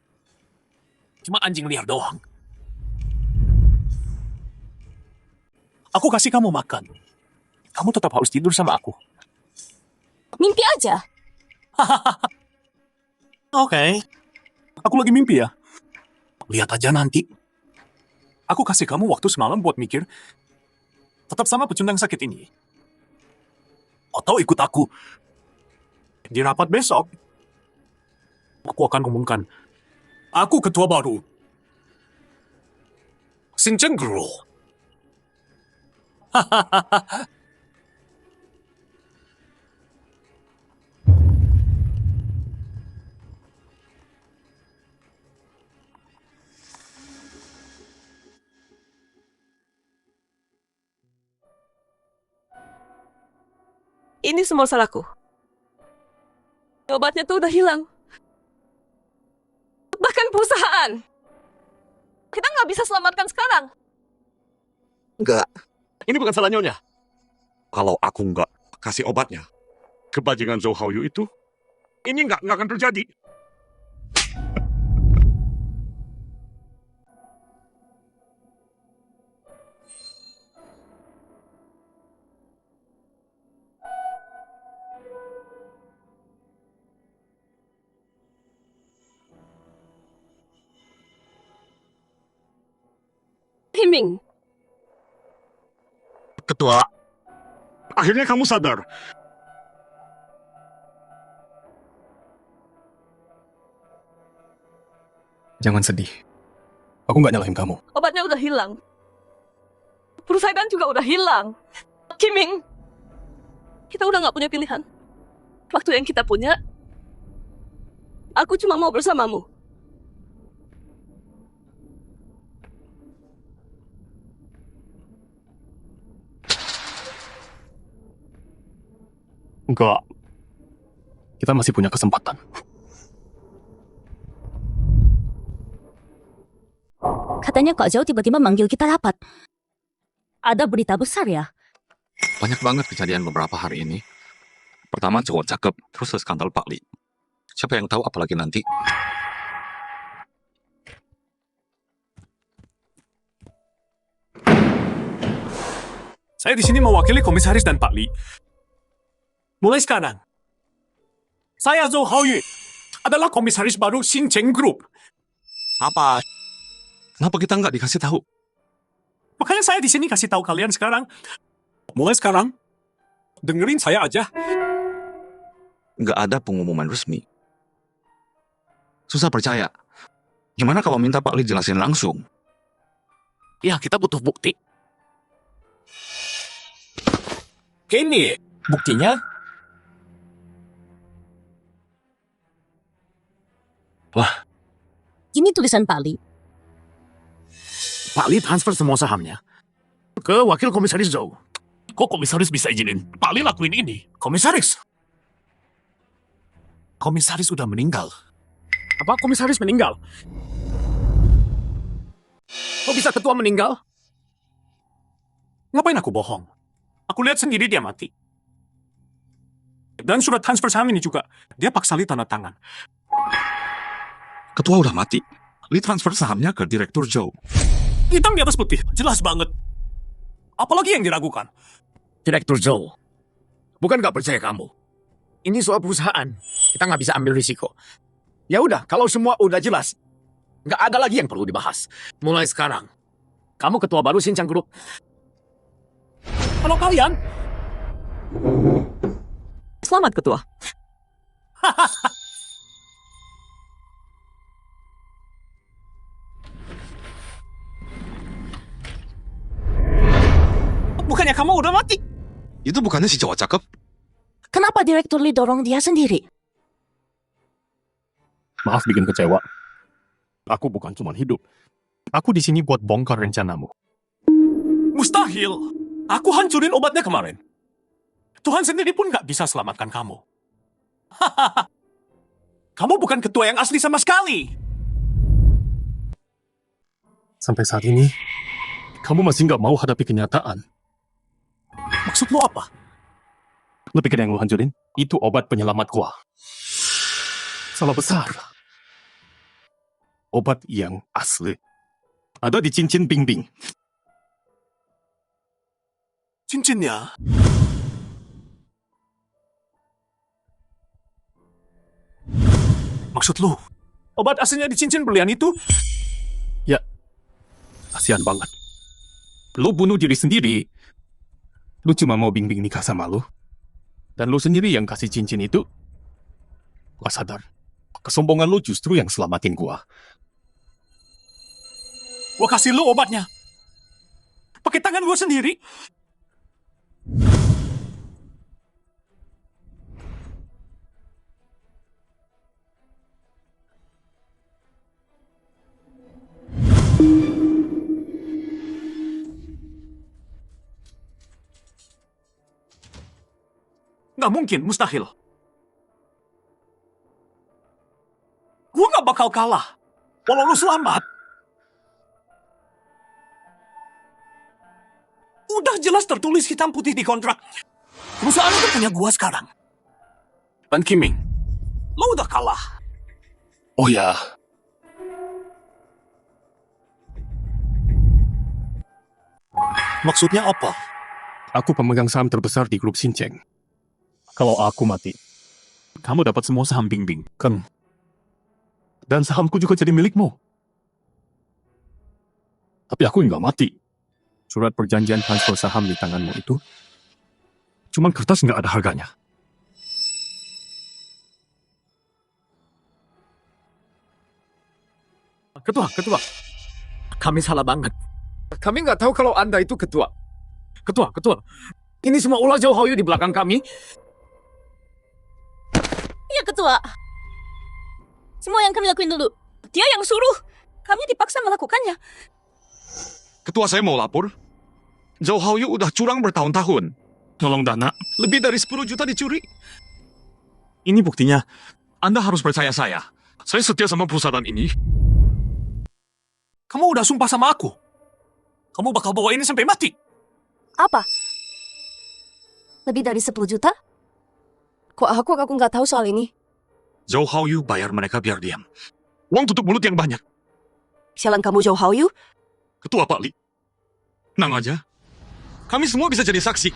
cuma anjing liar doang. Aku kasih kamu makan. Kamu tetap harus tidur sama aku. Mimpi aja. Oke. Aku lagi mimpi ya. Lihat aja nanti. Aku kasih kamu waktu semalam buat mikir. Tetap sama pecundang sakit ini. Atau ikut aku. Di rapat besok, aku akan umumkan. Aku ketua baru. Sinchen Guru. Ini semua salahku. Obatnya tuh udah hilang. Bahkan perusahaan. Kita nggak bisa selamatkan sekarang. Enggak. Ini bukan salah Nyonya. Kalau aku nggak kasih obatnya, kebajingan Zhou Haoyu itu, ini nggak akan terjadi. Himing, Ketua, akhirnya kamu sadar. Jangan sedih. Aku nggak nyalahin kamu. obatnya udah hilang. Perusahaan juga udah hilang. Kiming, kita udah nggak punya pilihan. Waktu yang kita punya, aku cuma mau bersamamu. Enggak. Kita masih punya kesempatan. Katanya Kak Zhao tiba-tiba manggil kita rapat. Ada berita besar ya? Banyak banget kejadian beberapa hari ini. Pertama cowok cakep, terus skandal Pak Li. Siapa yang tahu apalagi nanti. Saya di sini mewakili komisaris dan Pak Li. Mulai sekarang, saya Zhou Haoyu adalah komisaris baru Xincheng Group. Apa? Kenapa kita nggak dikasih tahu? Makanya saya di sini kasih tahu kalian sekarang. Mulai sekarang, dengerin saya aja. Nggak ada pengumuman resmi. Susah percaya. Gimana kalau minta Pak Li jelasin langsung? Ya, kita butuh bukti. Ini buktinya. Ini tulisan Pak Li. Pak Li transfer semua sahamnya ke wakil komisaris Zhou. Kok komisaris bisa izinin Pak Li lakuin ini? Komisaris? Komisaris udah meninggal. Apa komisaris meninggal? Kok bisa ketua meninggal? Ngapain aku bohong? Aku lihat sendiri dia mati. Dan surat transfer saham ini juga, dia paksa Li tanda tangan. Ketua udah mati. Li transfer sahamnya ke Direktur Zhou. Hitam di atas putih, jelas banget. Apalagi yang diragukan? Direktur Zhou. Bukan nggak percaya kamu. Ini soal perusahaan. Kita nggak bisa ambil risiko. Ya udah, kalau semua udah jelas, nggak ada lagi yang perlu dibahas. Mulai sekarang, kamu ketua baru Xincheng Group. Kalau kalian, Selamat, Ketua. bukannya kamu udah mati? Itu bukannya si cowok cakep? Kenapa Direktur Li dorong dia sendiri? Maaf bikin kecewa. Aku bukan cuma hidup. Aku di sini buat bongkar rencanamu. Mustahil. Aku hancurin obatnya kemarin. Tuhan sendiri pun nggak bisa selamatkan kamu. Kamu bukan ketua yang asli sama sekali. Sampai saat ini, kamu masih nggak mau hadapi kenyataan. Maksud lo apa? Lo pikir yang lo hancurin? Itu obat penyelamat gua. Salah besar. Obat yang asli. Ada di cincin Bingbing. Cincinnya? Maksud lu, obat aslinya di cincin berlian itu? Ya, kasihan banget. Lu bunuh diri sendiri. Lu cuma mau Bingbing nikah sama lu. Dan lu sendiri yang kasih cincin itu. Gua sadar, kesombongan lu justru yang selamatin gua. Gua kasih lu obatnya. Pakai tangan gua sendiri. Nggak mungkin, mustahil. Gue nggak bakal kalah. Walau lu selamat. Udah jelas tertulis hitam putih di kontrak. Perusahaan itu punya gua sekarang. Ban Kiming, lo udah kalah. Oh ya. Maksudnya apa? Aku pemegang saham terbesar di grup Xincheng. Kalau aku mati, kamu dapat semua saham Bingbing, kan? Dan sahamku juga jadi milikmu. Tapi aku nggak mati. Surat perjanjian transfer saham di tanganmu itu cuma kertas nggak ada harganya. Ketua. Kami salah banget. Kami nggak tahu kalau Anda itu ketua. Ketua. Ini semua ulah Zhou Haoyu di belakang kami. Iya, Ketua. Semua yang kami lakuin dulu. Dia yang suruh. Kami dipaksa melakukannya. Ketua, saya mau lapor. Zhou Haoyu udah curang bertahun-tahun. Tolong dana. Lebih dari 10 juta dicuri. Ini buktinya. Anda harus percaya saya. Saya setia sama perusahaan ini. Kamu udah sumpah sama aku. Kamu bakal bawa ini sampai mati. Apa? Lebih dari 10 juta? Kok aku nggak tahu soal ini? Zhou Haoyu bayar mereka biar diam. Uang tutup mulut yang banyak. Sialan kamu Zhou Haoyu? Ketua Pak Li. Tenang aja. Kami semua bisa jadi saksi.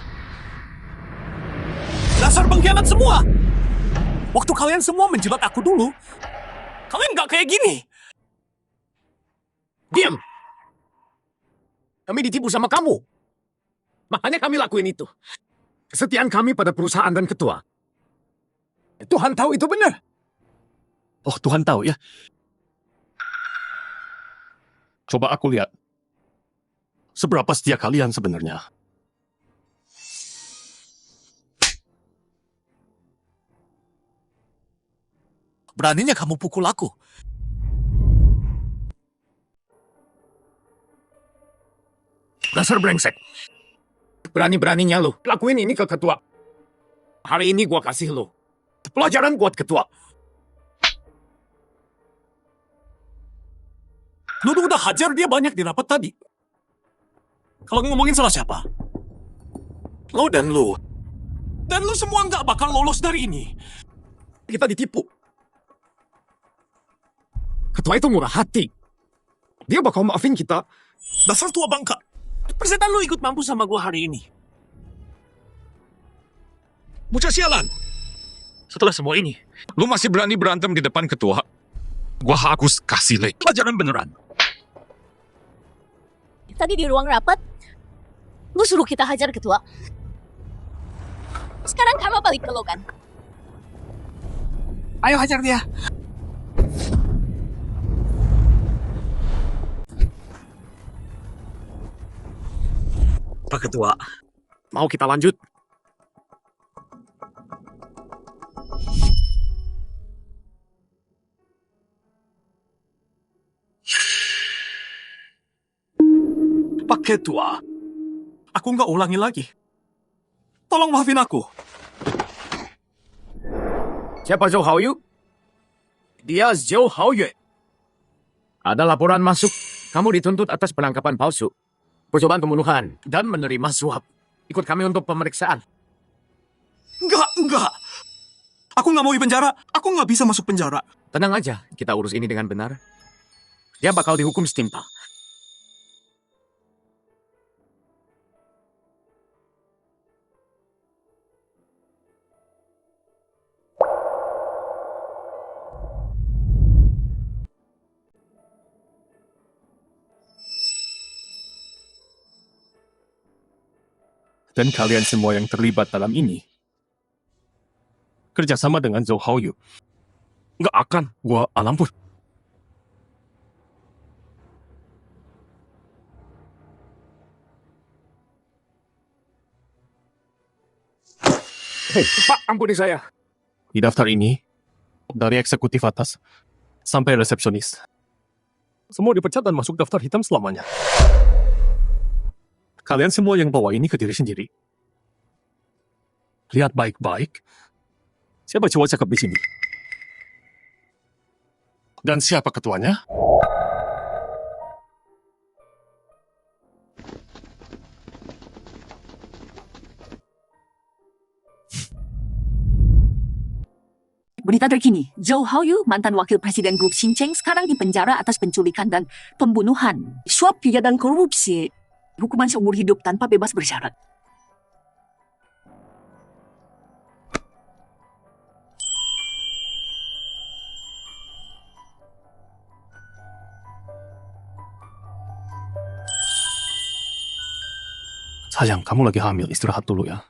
Dasar pengkhianat semua! Waktu kalian semua menjilat aku dulu, kalian nggak kayak gini. Diam! Kami ditipu sama kamu. Makanya kami lakuin itu. Kesetiaan kami pada perusahaan dan ketua. Tuhan tahu itu benar. Oh, Tuhan tahu ya. Coba aku lihat. Seberapa setia kalian sebenarnya? Beraninya kamu pukul aku. Dasar brengsek. Berani-beraninya lo lakuin ini ke ketua. Hari ini gua kasih lo pelajaran buat ketua. Lu udah hajar dia banyak di rapat tadi. Kalau ngomongin salah siapa? Lo dan lu. Dan lu semua nggak bakal lolos dari ini. Kita ditipu. Ketua itu murah hati. Dia bakal maafin kita. Dasar tua bangka. Persetan lu ikut mampus sama gua hari ini. Bocah sialan. Setelah semua ini, Lu masih berani berantem di depan ketua? Gua harus kasih lagi pelajaran beneran. Tadi di ruang rapat, lu suruh kita hajar ketua. Sekarang kamu balik ke Logan. ayo hajar dia. Pak Ketua, Mau kita lanjut? Pak Ketua, aku nggak ulangi lagi. Tolong maafin aku. Siapa Zhou Haoyu? Dia Zhou Haoyue. Ada laporan masuk. Kamu dituntut atas penangkapan palsu, percobaan pembunuhan, dan menerima suap. Ikut kami untuk pemeriksaan. Enggak. Aku nggak mau di penjara. Aku nggak bisa masuk penjara. Tenang aja, kita urus ini dengan benar. Dia bakal dihukum setimpal. Dan kalian semua yang terlibat dalam ini kerjasama dengan Zhou Haoyu. Nggak akan gua ampun. Hei, Pak, ampuni saya. Di daftar ini, dari eksekutif atas sampai resepsionis, semua dipecat dan masuk daftar hitam selamanya. Kalian semua yang bawa ini ke diri sendiri. Lihat baik-baik. Siapa cowok cakep di sini? Dan siapa ketuanya? Berita terkini, Zhou Haoyu, mantan wakil presiden grup Xincheng, sekarang dipenjara atas penculikan dan pembunuhan, suap juga dan korupsi. Hukuman seumur hidup tanpa bebas bersyarat. Sayang, kamu lagi hamil. Istirahat dulu ya.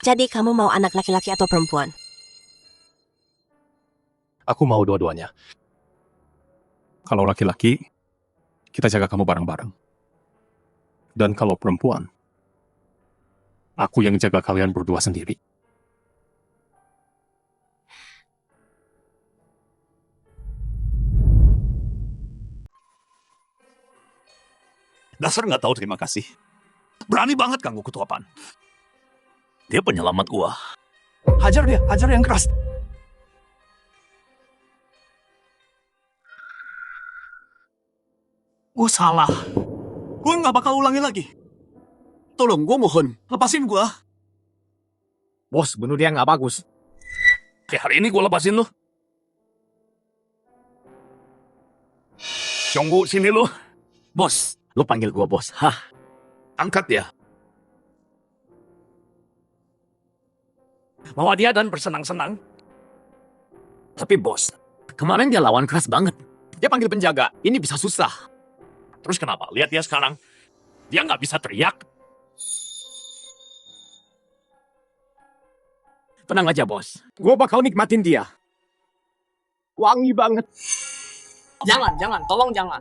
Jadi kamu mau anak laki-laki atau perempuan? Aku mau dua-duanya. Kalau laki-laki, kita jaga kamu bareng-bareng. Dan kalau perempuan, aku yang jaga kalian berdua sendiri. Dasar nggak tahu terima kasih. Berani banget ganggu ketua PAN. Dia penyelamat gua. Hajar dia, hajar yang keras. Gua salah. Gua nggak bakal ulangi lagi. Tolong, gua mohon, lepasin gua. Bos, bunuh dia nggak bagus. Kayak hari ini gua lepasin lu. Tunggu sini lu. Bos, lu panggil gua bos. Hah? Angkat dia. Bawa dia dan bersenang-senang. Tapi bos, kemarin dia lawan keras banget. Dia panggil penjaga. Ini bisa susah. Terus kenapa? Lihat dia sekarang. Dia nggak bisa teriak. Tenang aja, bos. Gue bakal nikmatin dia. Wangi banget. Jangan, tolong jangan.